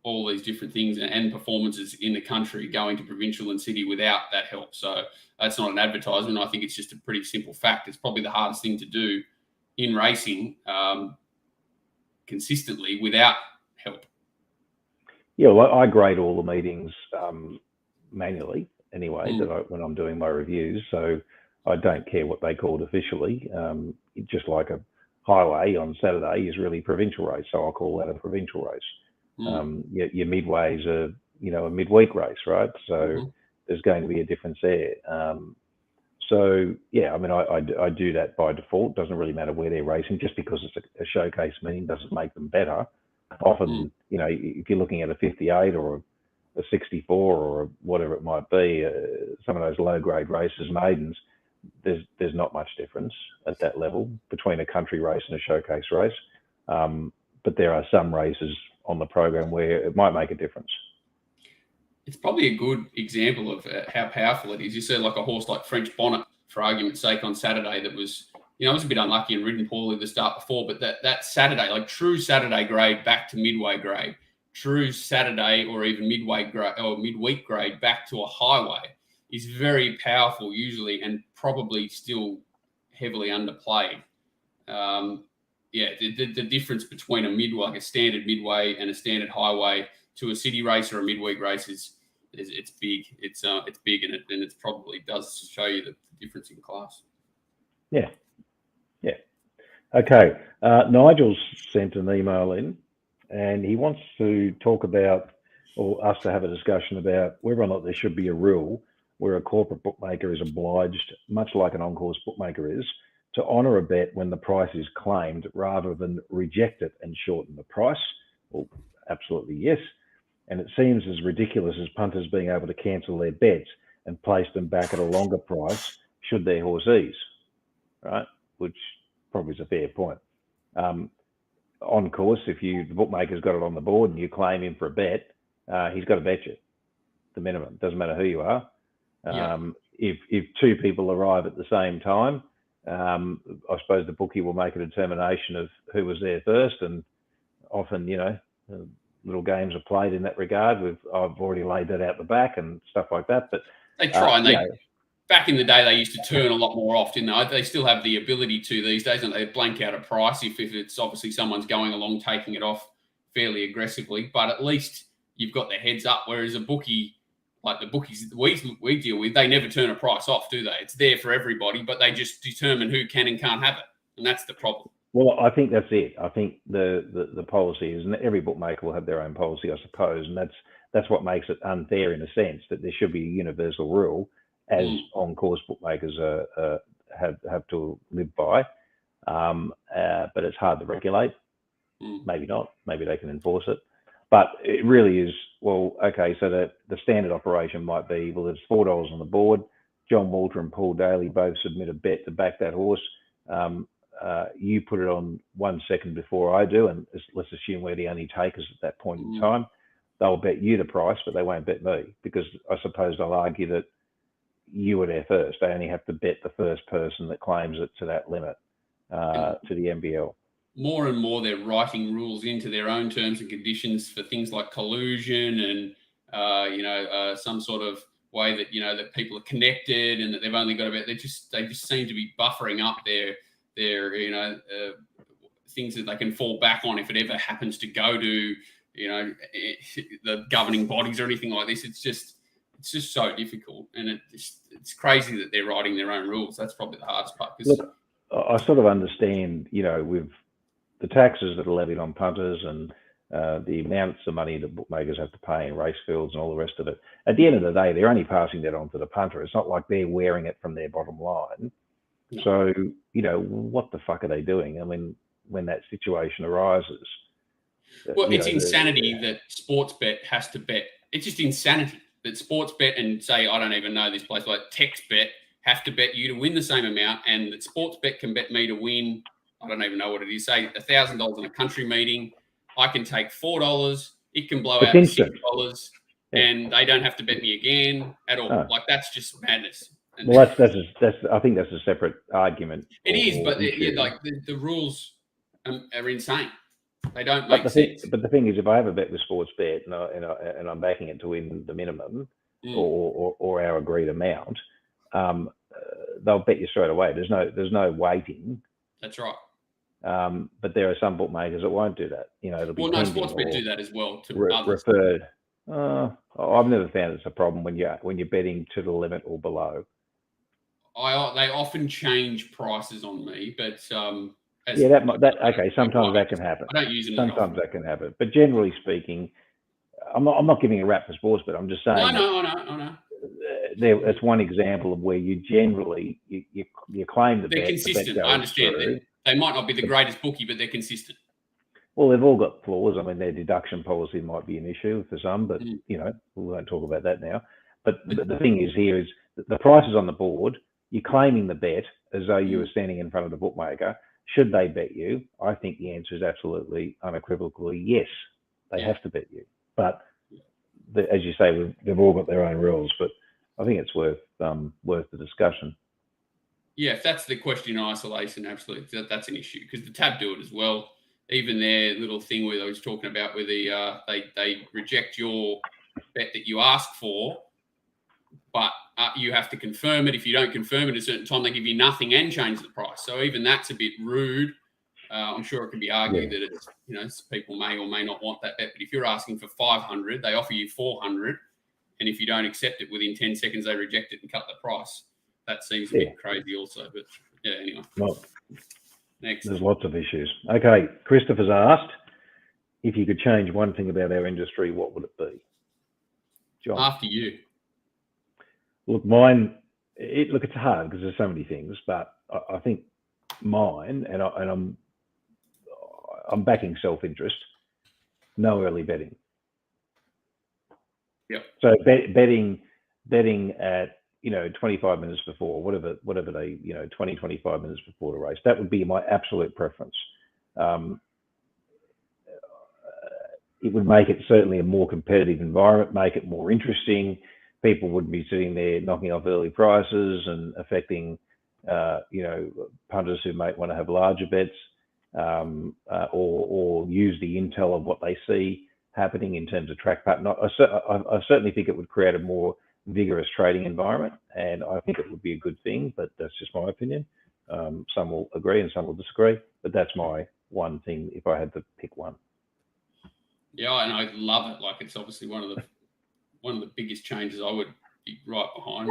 all these different things and performances in the country going to provincial and city without that help. So that's not an advertisement. I think it's just a pretty simple fact. It's probably the hardest thing to do in racing consistently without help. Yeah, well, I grade all the meetings manually anyway, when I'm doing my reviews. So I don't care what they call it officially. Just like a highway on Saturday is really provincial race, so I'll call that a provincial race. Your midways are, a midweek race, right? So there's going to be a difference there. So yeah, I mean, I do that by default. Doesn't really matter where they're racing. Just because it's a showcase meeting doesn't make them better. Often, if you're looking at a 58 or a 64 or whatever it might be, some of those low grade races, maidens, there's not much difference at that level between a country race and a showcase race. But there are some races on the program where it might make a difference. It's probably a good example of how powerful it is. You said like a horse like French Bonnet, for argument's sake, on Saturday that was, was a bit unlucky and ridden poorly the start before, but that Saturday, like true Saturday grade back to midway grade, true Saturday or even midway grade or midweek grade back to a highway is very powerful usually, and probably still heavily underplayed. The difference between a standard midway and a standard highway to a city race or a midweek race is big. It's big, and it probably does show you the difference in class. Yeah. Okay. Nigel's sent an email in, and he wants to talk about, or us to have a discussion about, whether or not there should be a rule where a corporate bookmaker is obliged, much like an on-course bookmaker is, to honour a bet when the price is claimed rather than reject it and shorten the price. Well, absolutely yes. And it seems as ridiculous as punters being able to cancel their bets and place them back at a longer price should their horse ease, right? Which probably is a fair point. On course, if the bookmaker's got it on the board and you claim him for a bet, he's got to bet you the minimum. Doesn't matter who you are. if two people arrive at the same time, I suppose the bookie will make a determination of who was there first, and often, little games are played in that regard. I've already laid that out the back and stuff like that. But they try, and back in the day, they used to turn a lot more off, didn't they? They still have the ability to these days, and they blank out a price if it's obviously someone's going along taking it off fairly aggressively. But at least you've got the heads up. Whereas a bookie, like the bookies we deal with, they never turn a price off, do they? It's there for everybody, but they just determine who can and can't have it, and that's the problem. Well, I think that's it. I think the policy is, and every bookmaker will have their own policy, I suppose, and that's what makes it unfair in a sense, that there should be a universal rule, as on-course bookmakers have to live by. But it's hard to regulate. Maybe not. Maybe they can enforce it. But it really is, well, okay, so the standard operation might be, well, there's $4 on the board. John Walter and Paul Daly both submit a bet to back that horse. You put it on 1 second before I do, and let's assume we're the only takers at that point in time. They'll bet you the price, but they won't bet me, because I suppose they'll argue that you were there first. They only have to bet the first person that claims it to that limit, to the NBL. More and more, they're writing rules into their own terms and conditions for things like collusion and, some sort of way that, that people are connected and that they've only got about, they just seem to be buffering up their things that they can fall back on if it ever happens to go to, the governing bodies or anything like this. It's just so difficult, and it's crazy that they're writing their own rules. That's probably the hardest part. Look, I sort of understand, with the taxes that are levied on punters and the amounts of money that bookmakers have to pay in race fields and all the rest of it. At the end of the day, they're only passing that on to the punter. It's not like they're wearing it from their bottom line. No. So, what the fuck are they doing? I mean, when that situation arises. Well, it's insanity that Sportsbet has to bet. It's just insanity that Sportsbet and say, I don't even know this place, like TextBet, have to bet you to win the same amount, and that Sportsbet can bet me to win, I don't even know what it is, say $1,000 in a country meeting. I can take $4, it can blow out $6, and they don't have to bet me again at all. Like, that's just madness. Well, that's I think that's a separate argument. It is, but the rules are insane. They don't make sense. But the thing is, if I have a bet with Sportsbet and I'm backing it to win the minimum or our agreed amount, they'll bet you straight away. There's no waiting. That's right. But there are some bookmakers that won't do that. Sportsbet do that as well to others. Referred. I've never found it's a problem when you're betting to the limit or below. They often change prices on me, but okay. Sometimes that can happen. I don't use them. Sometimes that can happen, but generally speaking, I'm not giving a rap for sports, but I'm just saying. I know. It's one example of where you generally you claim that they're consistent. I understand. They might not be the greatest bookie, but they're consistent. Well, they've all got flaws. I mean, their deduction policy might be an issue for some, but we won't talk about that now. But the thing is here is the price is on the board. You're claiming the bet as though you were standing in front of the bookmaker. Should they bet you? I think the answer is absolutely unequivocally yes. They have to bet you. But as you say, they've all got their own rules. But I think it's worth the discussion. Yeah, if that's the question in isolation, absolutely, that's an issue, because the tab do it as well. Even their little thing where I was talking about, where they reject your bet that you ask for, but you have to confirm it. If you don't confirm it at a certain time, they give you nothing and change the price. So even that's a bit rude. I'm sure it can be argued that it's people may or may not want that bet. But if you're asking for 500, they offer you 400, and if you don't accept it within 10 seconds, they reject it and cut the price. That seems a bit crazy also. But anyway. Well, next. There's lots of issues. Okay, Christopher's asked, if you could change one thing about our industry, what would it be? John? After you. Look, mine. It's hard because there's so many things, but I think mine, and I'm backing self-interest. No early betting. Yep. So betting at 25 minutes before, whatever they 25 minutes before the race. That would be my absolute preference. It would make it certainly a more competitive environment, make it more interesting. people wouldn't be sitting there knocking off early prices and affecting, punters who might want to have larger bets, or use the intel of what they see happening in terms of track pattern. I certainly think it would create a more vigorous trading environment, and I think it would be a good thing, but that's just my opinion. Some will agree and some will disagree, but that's my one thing if I had to pick one. Yeah, and I love it. Like, it's obviously one of the biggest changes. I would be right behind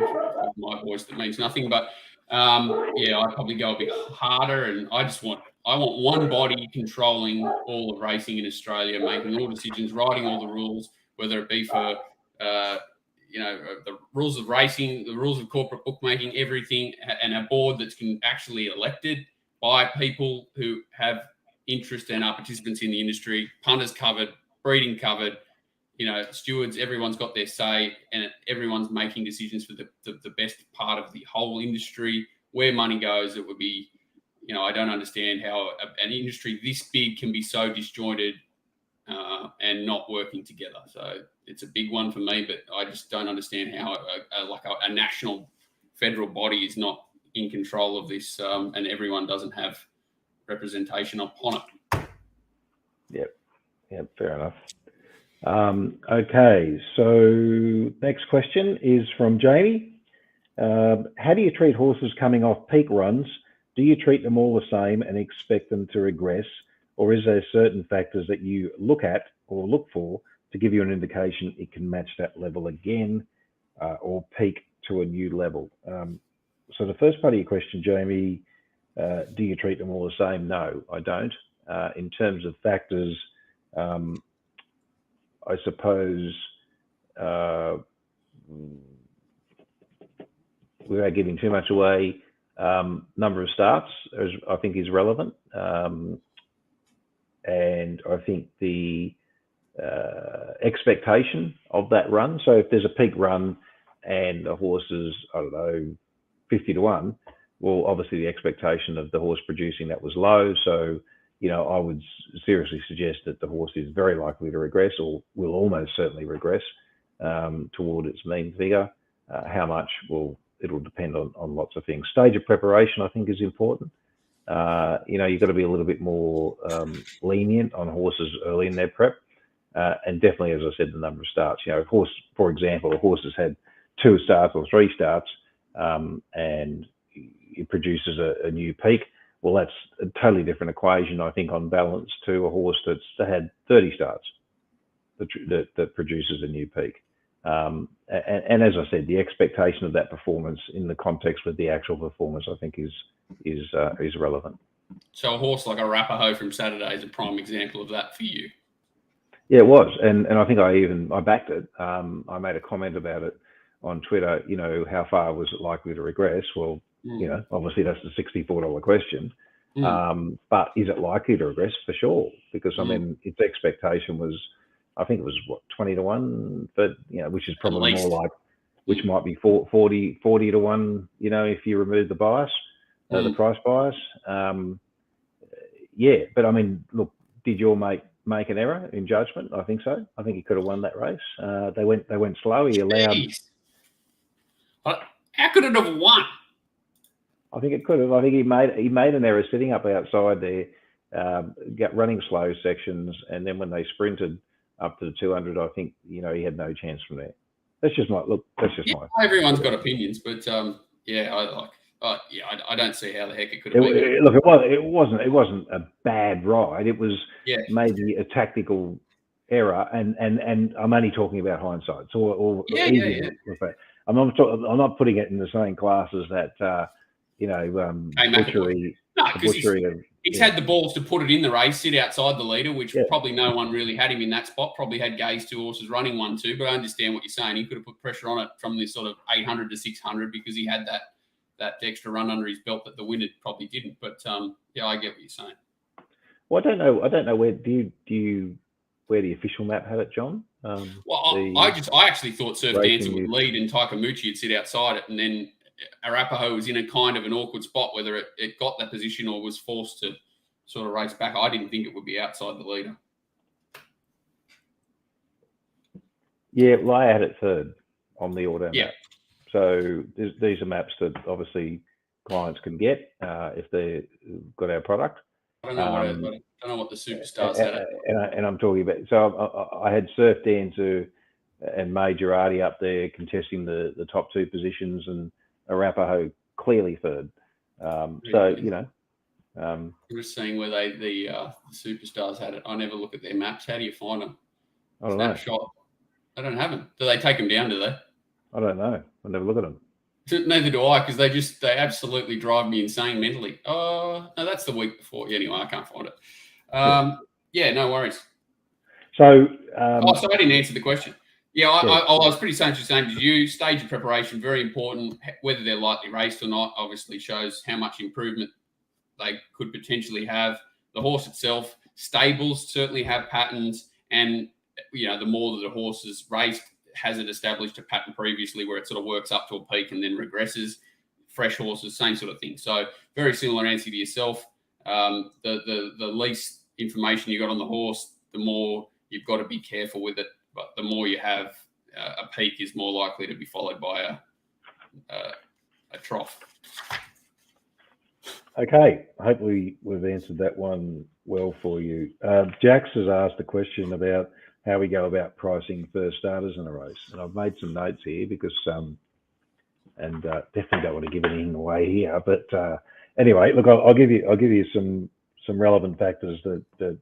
my voice that means nothing, but I'd probably go a bit harder, and I want one body controlling all of racing in Australia, making all decisions, writing all the rules, whether it be for the rules of racing, the rules of corporate bookmaking, everything, and a board that's actually elected by people who have interest and are participants in the industry. Punters covered, breeding covered, stewards, everyone's got their say, and everyone's making decisions for the best part of the whole industry. Where money goes, it would be, I don't understand how an industry this big can be so disjointed and not working together. So it's a big one for me, but I just don't understand how a national federal body is not in control of this, and everyone doesn't have representation upon it. Yep, fair enough. Okay, so next question is from Jamie. How do you treat horses coming off peak runs? Do you treat them all the same and expect them to regress, or is there certain factors that you look at or look for to give you an indication it can match that level again, or peak to a new level? So the first part of your question, Jamie, do you treat them all the same? No, I don't. In terms of factors, I suppose, without giving too much away, number of starts I think is relevant. And I think the expectation of that run. So if there's a peak run and a horse is, 50 to 1, well, obviously the expectation of the horse producing that was low. So, I would seriously suggest that the horse is very likely to regress, or will almost certainly regress toward its mean figure. How much? Well, it'll depend on lots of things. Stage of preparation, I think, is important. You've got to be a little bit more lenient on horses early in their prep. And definitely, as I said, the number of starts. A horse, for example, a horse has had 2 starts or 3 starts, and it produces a new peak. Well, that's a totally different equation, I think, on balance, to a horse that's had 30 starts that produces a new peak. And as I said, the expectation of that performance in the context with the actual performance, I think, is relevant. So a horse like Arapaho from Saturday is a prime example of that for you. Yeah, it was, and I think I backed it. I made a comment about it on Twitter. How far was it likely to regress? Well, obviously that's the $64 question. But is it likely to regress? For sure, because its expectation was, I think it was 20 to 1, but which is probably more like, which might be 40 to 1. If you remove the bias, the price bias. But I mean, look, did your mate make an error in judgment? I think so. I think he could have won that race. They went slow. He allowed. How could it have won? I think it could have. I think he made an error sitting up outside there, running slow sections, and then when they sprinted up to the 200, I think he had no chance from there. That's just my look. That's just my. Everyone's got opinions, but I don't see how the heck it could have been. Look, it wasn't a bad ride. It was maybe a tactical error, and I'm only talking about hindsight. So I'm not putting it in the same class as that. Butchery. No, because he's had the balls to put it in the race, sit outside the leader, which probably no one really had him in that spot. Probably had Gay's 2 horses running 1-2, but I understand what you're saying. He could have put pressure on it from this sort of 800 to 600 because he had that extra run under his belt that the winner probably didn't. But I get what you're saying. Well, I don't know where where the official map had it, John. I actually thought Surf Dancer would lead and Taikamuchi would sit outside it, and then Arapaho was in a kind of an awkward spot, whether it got that position or was forced to sort of race back. I didn't think it would be outside the leader. Yeah, well, I had it third. on the auto Yeah. map. So these are maps that obviously clients can get if they've got our product. I don't know what the superstars had it. And I'm talking about. So I had Surf Dan and Major Artie up there contesting the top two positions, and Arapaho clearly third. So you know. I'm just seeing where the superstars had it. I never look at their maps. How do you find them? I don't Snapshot. know. I don't have them. Do they take them down? Do they? I don't know. I never look at them. Neither do I, because they absolutely drive me insane mentally. Oh, no, that's the week before. Anyway, I can't find it. Yeah, no worries. So, so I didn't answer the question. Yeah, I was pretty much the same as you. Stage of preparation, very important. Whether they're lightly raced or not, obviously shows how much improvement they could potentially have. The horse itself, stables certainly have patterns, and the more that the horse is raced, has it established a pattern previously where it sort of works up to a peak and then regresses. Fresh horses, same sort of thing. So very similar answer to yourself. The least information you got on the horse, the more you've got to be careful with it. But the more you have, a peak is more likely to be followed by a trough. Okay, hopefully we've answered that one well for you. Jax has asked a question about how we go about pricing first starters in a race, and I've made some notes here because, and definitely don't want to give anything away here. But anyway, look, I'll give you some relevant factors that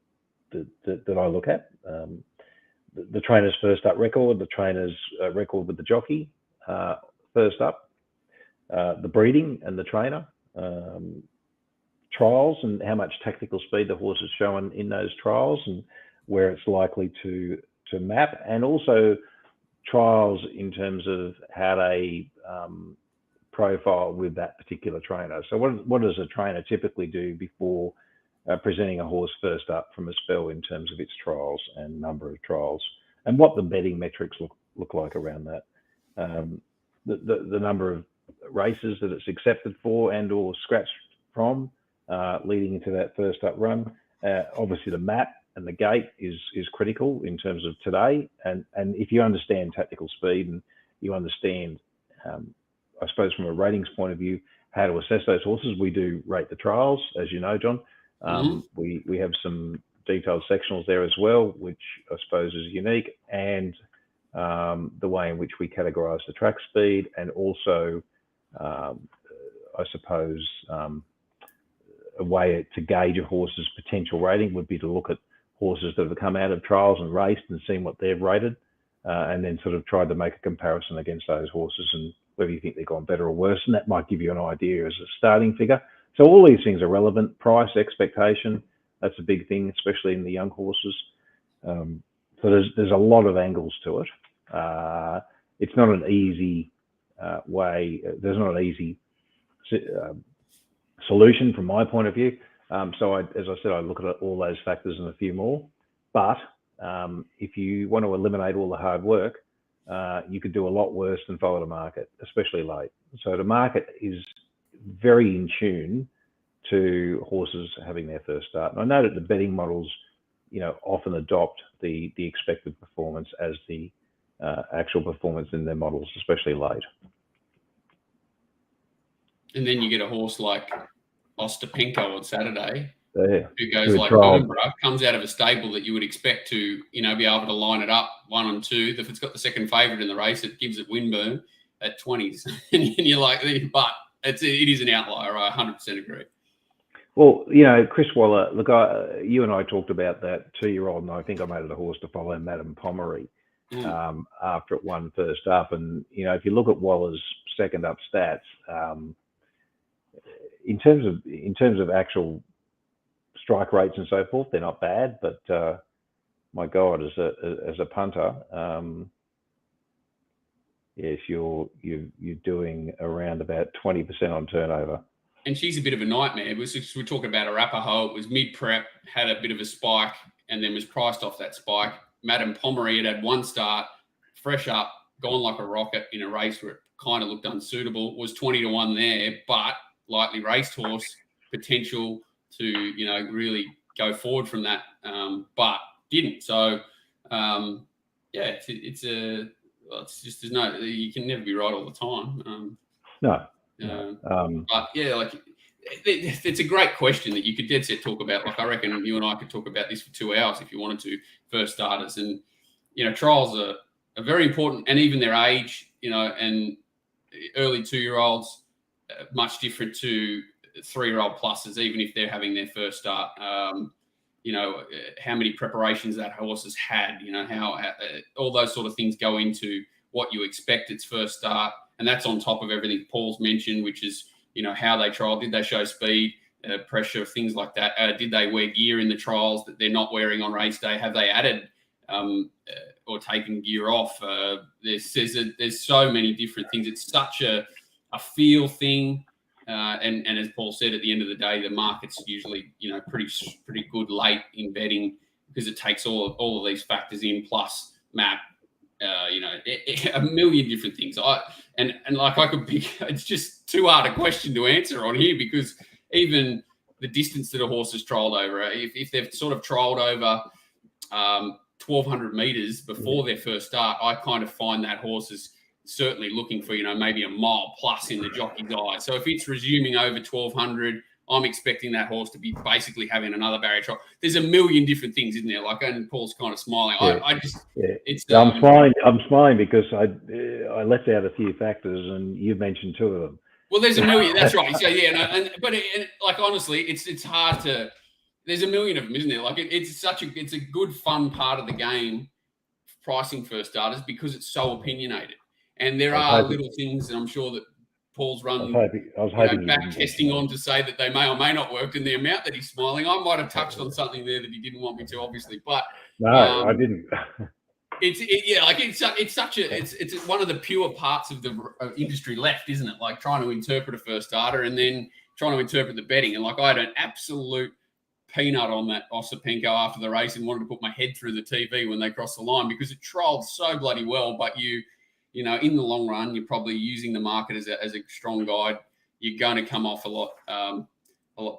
I look at. The trainer's first up record, the trainer's record with the jockey first up, the breeding and the trainer. Trials and how much tactical speed the horse is showing in those trials and where it's likely to map, and also trials in terms of how they profile with that particular trainer. So what does a trainer typically do before presenting a horse first up from a spell in terms of its trials and number of trials, and what the betting metrics look like around that? The number of races that it's accepted for and or scratched from leading into that first up run. Obviously the map and the gate is critical in terms of today. And if you understand tactical speed and you understand, I suppose from a ratings point of view, how to assess those horses, we do rate the trials, as you know, John. We have some detailed sectionals there as well, which I suppose is unique, and the way in which we categorize the track speed, and also, I suppose, a way to gauge a horse's potential rating would be to look at horses that have come out of trials and raced and seen what they've rated, and then sort of tried to make a comparison against those horses and whether you think they've gone better or worse. And that might give you an idea as a starting figure. So all these things are relevant. Price, expectation, that's a big thing, especially in the young horses. So there's a lot of angles to it. It's not an easy way. There's not an easy solution from my point of view. So as I said, I look at all those factors and a few more. But if you want to eliminate all the hard work, you could do a lot worse than follow the market, especially late. So the market is very in tune to horses having their first start. And I know that the betting models, often adopt the expected performance as the actual performance in their models, especially late. And then you get a horse like Ostapenko on Saturday, who goes like Burnborough, comes out of a stable that you would expect to, be able to line it up 1 and 2. If it's got the second favourite in the race, it gives it Winburn at 20s. And you're like, but it is an outlier. I 100% agree. Well, Chris Waller, look, you and I talked about that 2-year-old, and I think I made it a horse to follow, Madame Pomeroy, after it won first up. And, if you look at Waller's second up stats, in terms of actual strike rates and so forth, they're not bad. But my God, as a punter, yes, you're doing around about 20% on turnover. And she's a bit of a nightmare. We're talking about Arapaho. It was mid-prep, had a bit of a spike, and then was priced off that spike. Madame Pomeroy had one start, fresh up, gone like a rocket in a race where it kind of looked unsuitable. Was 20-1 there, but lightly raced horse, potential to, really go forward from that, but didn't. So, it's a it's just you can never be right all the time. No. But yeah, like it's a great question that you could dead set talk about. Like I reckon you and I could talk about this for 2 hours if you wanted to. First starters, and trials are very important, and even their age, and early 2-year-olds much different to 3-year-old pluses, even if they're having their first start. How many preparations that horse has had, how all those sort of things go into what you expect its first start. And that's on top of everything Paul's mentioned, which is, how they trial. Did they show speed, pressure, things like that? Did they wear gear in the trials that they're not wearing on race day? Have they added or taken gear off? There's so many different things. It's such a feel thing. And as Paul said, at the end of the day, the market's usually, pretty good late in betting because it takes all of these factors in, plus map, a million different things. And like I could pick, it's just too hard a question to answer on here because even the distance that a horse has trialled over, if they've sort of trialled over 1,200 meters before their first start, I kind of find that horse is certainly looking for, maybe a mile plus in the jockey's eye. So if it's resuming over 1,200, I'm expecting that horse to be basically having another barrier trial. There's a million different things, isn't there? Like, and Paul's kind of smiling. It's. I'm smiling. I'm smiling because I left out a few factors, and you mentioned 2 of them. Well, there's a million. That's right. So yeah, but like honestly, it's hard to. There's a million of them, isn't there? Like it's a good fun part of the game, pricing first starters, because it's so opinionated. And there are little things, and I'm sure that Paul's run I was hoping back testing on to say that they may or may not work, and the amount that he's smiling. I might have touched on something there that he didn't want me to, obviously, but no, I didn't. It's one of the pure parts of the industry left, isn't it? Like trying to interpret a first starter and then trying to interpret the betting. And like I had an absolute peanut on that Osipenko after the race and wanted to put my head through the TV when they crossed the line because it trialled so bloody well, but in the long run, you're probably using the market as a strong guide. You're going to come off a lot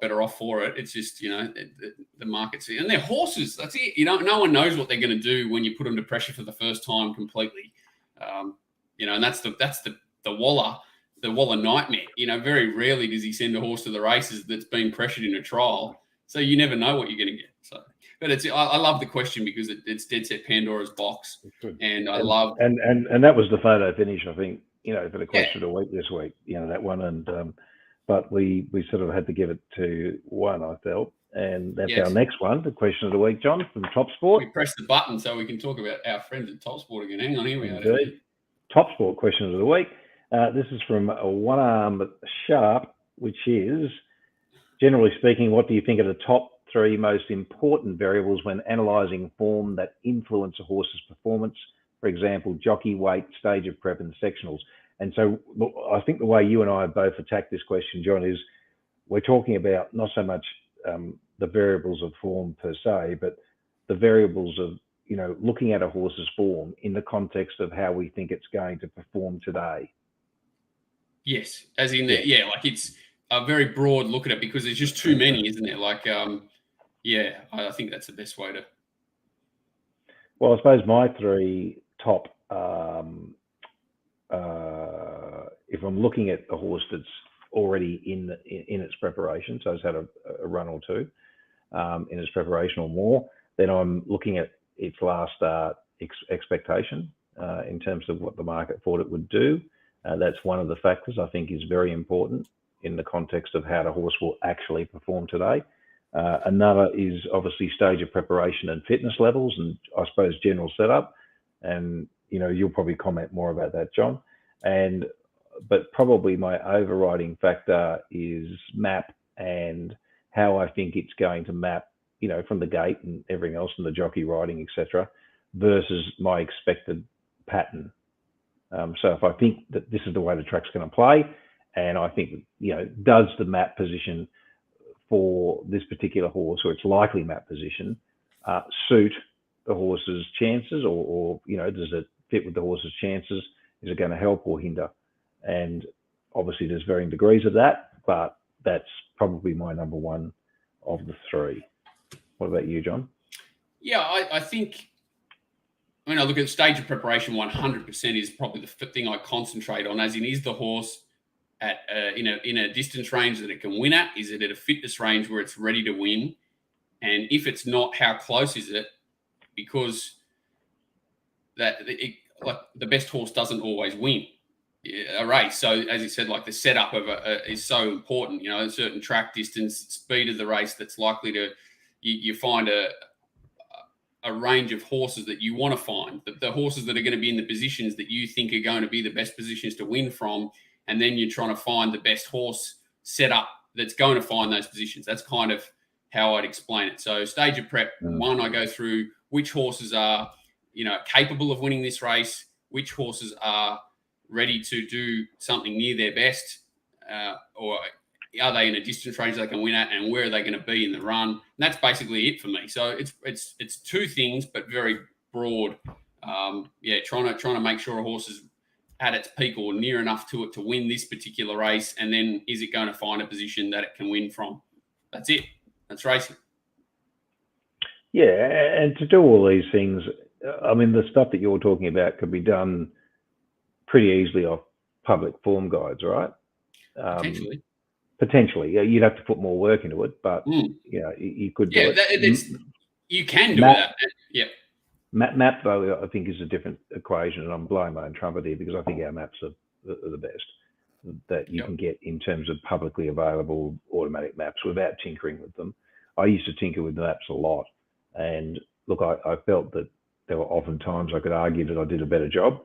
better off for it. It's just, the market's, and they're horses. That's it. No one knows what they're going to do when you put them to pressure for the first time completely. And that's the Waller nightmare. Very rarely does he send a horse to the races that's been pressured in a trial. So you never know what you're going to get. So. But I love the question because it's dead set Pandora's box, and I love and that was the photo finish. I think for the question of the week this week, that one, and but we sort of had to give it to one, I felt, and that's our next one, the question of the week, John, from TopSport. We press the button so we can talk about our friends at TopSport again. Hang on, here we go. TopSport question of the week. This is from a One Arm Sharp, which is, generally speaking, what do you think are the top 3 most important variables when analysing form that influence a horse's performance? For example, jockey weight, stage of prep, and sectionals. And so I think the way you and I have both attacked this question, John, is we're talking about not so much the variables of form per se, but the variables of, looking at a horse's form in the context of how we think it's going to perform today. Yes, as in, like it's a very broad look at it because there's just too many, isn't there? Like, I think that's the best way to. Well, I suppose my 3 top, if I'm looking at a horse that's already in its preparation, so it's had a run or 2 in its preparation or more, then I'm looking at its last start expectation in terms of what the market thought it would do. That's one of the factors I think is very important in the context of how the horse will actually perform today. Another is obviously stage of preparation and fitness levels, and I suppose general setup. And you'll probably comment more about that, John. But probably my overriding factor is map and how I think it's going to map, from the gate and everything else and the jockey riding, etc., versus my expected pattern. So if I think that this is the way the track's going to play, and I think, does the map position for this particular horse, or its likely map position, suit the horse's chances, or does it fit with the horse's chances? Is it going to help or hinder? And obviously there's varying degrees of that, but that's probably my number one of the 3. What about you, John? Yeah, I think I look at stage of preparation. 100% is probably the thing I concentrate on. As in, is the horse at in a distance range that it can win at? Is it at a fitness range where it's ready to win? And if it's not, how close is it? Because the best horse doesn't always win a race. So as you said, like the setup of is so important. A certain track distance, speed of the race that's likely to you find a range of horses that you want to find, the horses that are going to be in the positions that you think are going to be the best positions to win from, and then you're trying to find the best horse setup that's going to find those positions. That's kind of how I'd explain it. So stage of prep, one, I go through which horses are capable of winning this race, which horses are ready to do something near their best, or are they in a distance range they can win at, and where are they going to be in the run? And that's basically it for me. So it's two things, but very broad. Trying to make sure a horse is at its peak or near enough to it to win this particular race, and then is it going to find a position that it can win from? That's it. That's racing. Yeah, and to do all these things, the stuff that you're talking about could be done pretty easily off public form guides, right? Potentially, you'd have to put more work into it, but you could do it. You can do that. Yeah. Map, though, I think is a different equation, and I'm blowing my own trumpet here because I think our maps are the best that you can get in terms of publicly available automatic maps without tinkering with them. I used to tinker with the maps a lot, and look, I felt that there were often times I could argue that I did a better job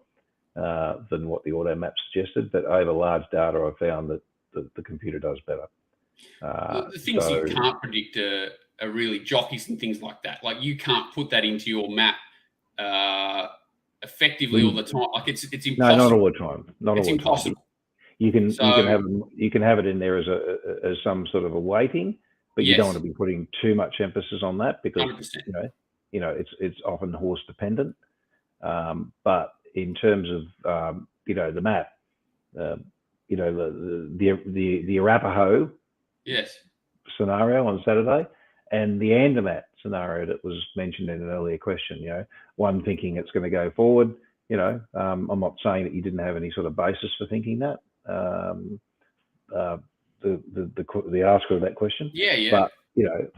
than what the auto map suggested, but over large data, I found that the computer does better. The things you can't predict are really jockeys and things like that. Like you can't put that into your map effectively all the time. Like it's impossible. No, not all the time. It's impossible. You can have it in there as some sort of a weighting, but you don't want to be putting too much emphasis on that because 100%. It's often horse dependent. But in terms of the map, the Arapaho scenario on Saturday and the Andermatt scenario that was mentioned in an earlier question, one thinking it's going to go forward, I'm not saying that you didn't have any sort of basis for thinking that, the asker of that question. Yeah.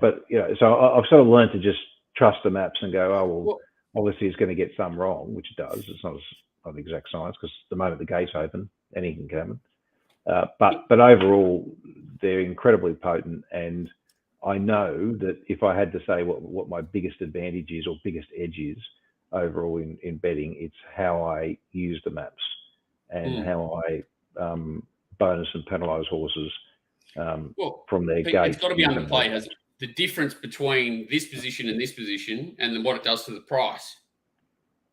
But so I've sort of learned to just trust the maps and go, well, obviously it's going to get some wrong, which it does. It's not an exact science because the moment the gates open, anything can happen. But overall, they're incredibly potent, and I know that if I had to say what my biggest advantage is or biggest edge is overall in betting, it's how I use the maps and how I bonus and penalise horses from their gate. It's got to be underplayed, hasn't it? The difference between this position and this position, and then what it does to the price.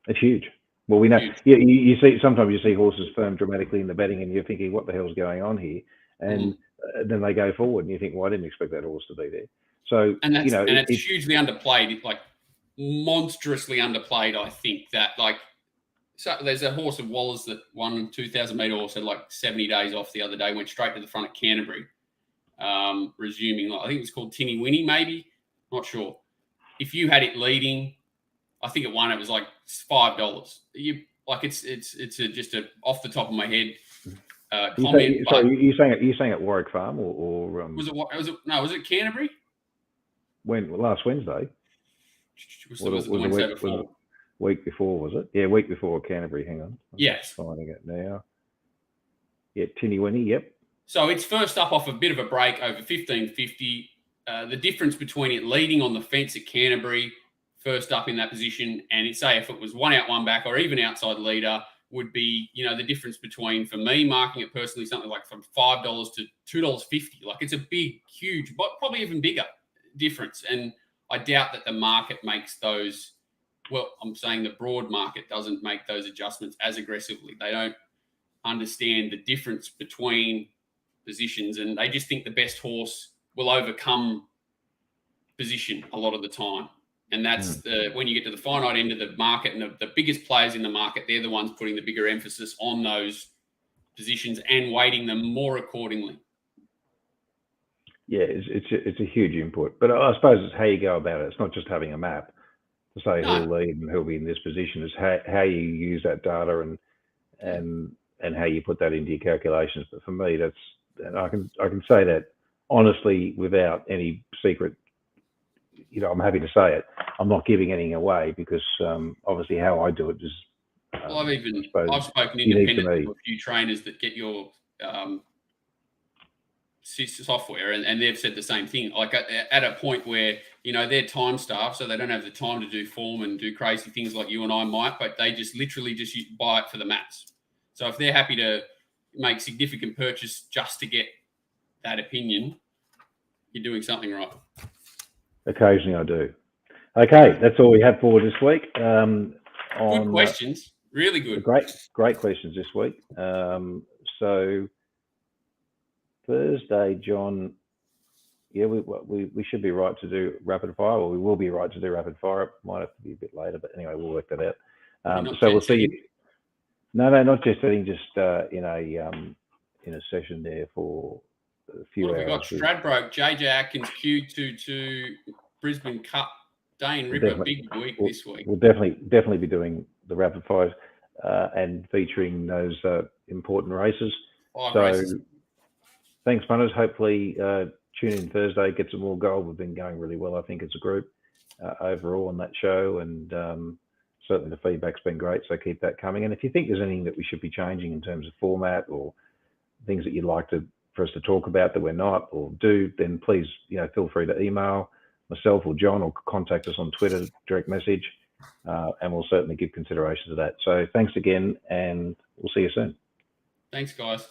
It's huge. Well, we know. Yeah, you see. Sometimes you see horses firm dramatically in the betting, and you're thinking, "What the hell's going on here?" And then they go forward, and you think, "Well, I didn't expect that horse to be there." So, it's hugely underplayed, like monstrously underplayed. I think that, so there's a horse of Waller's that won 2,000 metre horse had 70 days off the other day, went straight to the front of Canterbury, resuming. I think it was called Tinny Winnie, maybe, not sure. If you had it leading, I think it won. It was $5. It's just a off the top of my head comment. You saying at Warwick Farm or was it Canterbury? Last Wednesday? Was it the Wednesday before? Week before, was it? Yeah, week before Canterbury. Hang on. Yes. Finding it now. Yeah, Tinny Winnie. Yep. So it's first up off a bit of a break over 15.50. The difference between it leading on the fence at Canterbury, first up in that position, and say if it was one out, one back, or even outside leader, would be, the difference between, for me, marking it personally, something like from $5 to $2.50. It's a big, huge, but probably even bigger difference. And I doubt that the market makes those. Well, I'm saying the broad market doesn't make those adjustments as aggressively. They don't understand the difference between positions, and they just think the best horse will overcome position a lot of the time. And that's when you get to the finite end of the market and the biggest players in the market, they're the ones putting the bigger emphasis on those positions and weighting them more accordingly. Yeah, it's a huge input. But I suppose it's how you go about it. It's not just having a map. to say No. who'll lead and who'll be in this position. Is how you use that data and how you put that into your calculations. But for me, and I can say that honestly without any secret. I'm happy to say it. I'm not giving anything away because obviously how I do it is. Well, I've spoken unique to independently me. to a few trainers that get your software, and they've said the same thing. Like at a point where they're time staffed, so they don't have the time to do form and do crazy things like you and I might, but they just literally just buy it for the maths. So if they're happy to make significant purchase just to get that opinion, you're doing something right. Occasionally I do. Okay, that's all we have for this week. Good questions, really good. Great questions this week. So Thursday, John, yeah, we should be right to do rapid fire, or we will be right to do rapid fire. It might have to be a bit later, but anyway, we'll work that out. So we'll see you. No, not just sitting, just in a session there for a few hours. We've got Stradbroke, JJ Atkins, Q22, Brisbane Cup, Dane Ripper, big week this week. We'll definitely be doing the rapid fires and featuring those important races. Races. Thanks, punters. Hopefully, tune in Thursday, get some more gold. We've been going really well, I think, as a group overall on that show, and certainly the feedback's been great. So keep that coming. And if you think there's anything that we should be changing in terms of format or things that you'd like for us to talk about that we're not or do, then please, feel free to email myself or John, or contact us on Twitter, direct message, and we'll certainly give consideration to that. So thanks again, and we'll see you soon. Thanks, guys.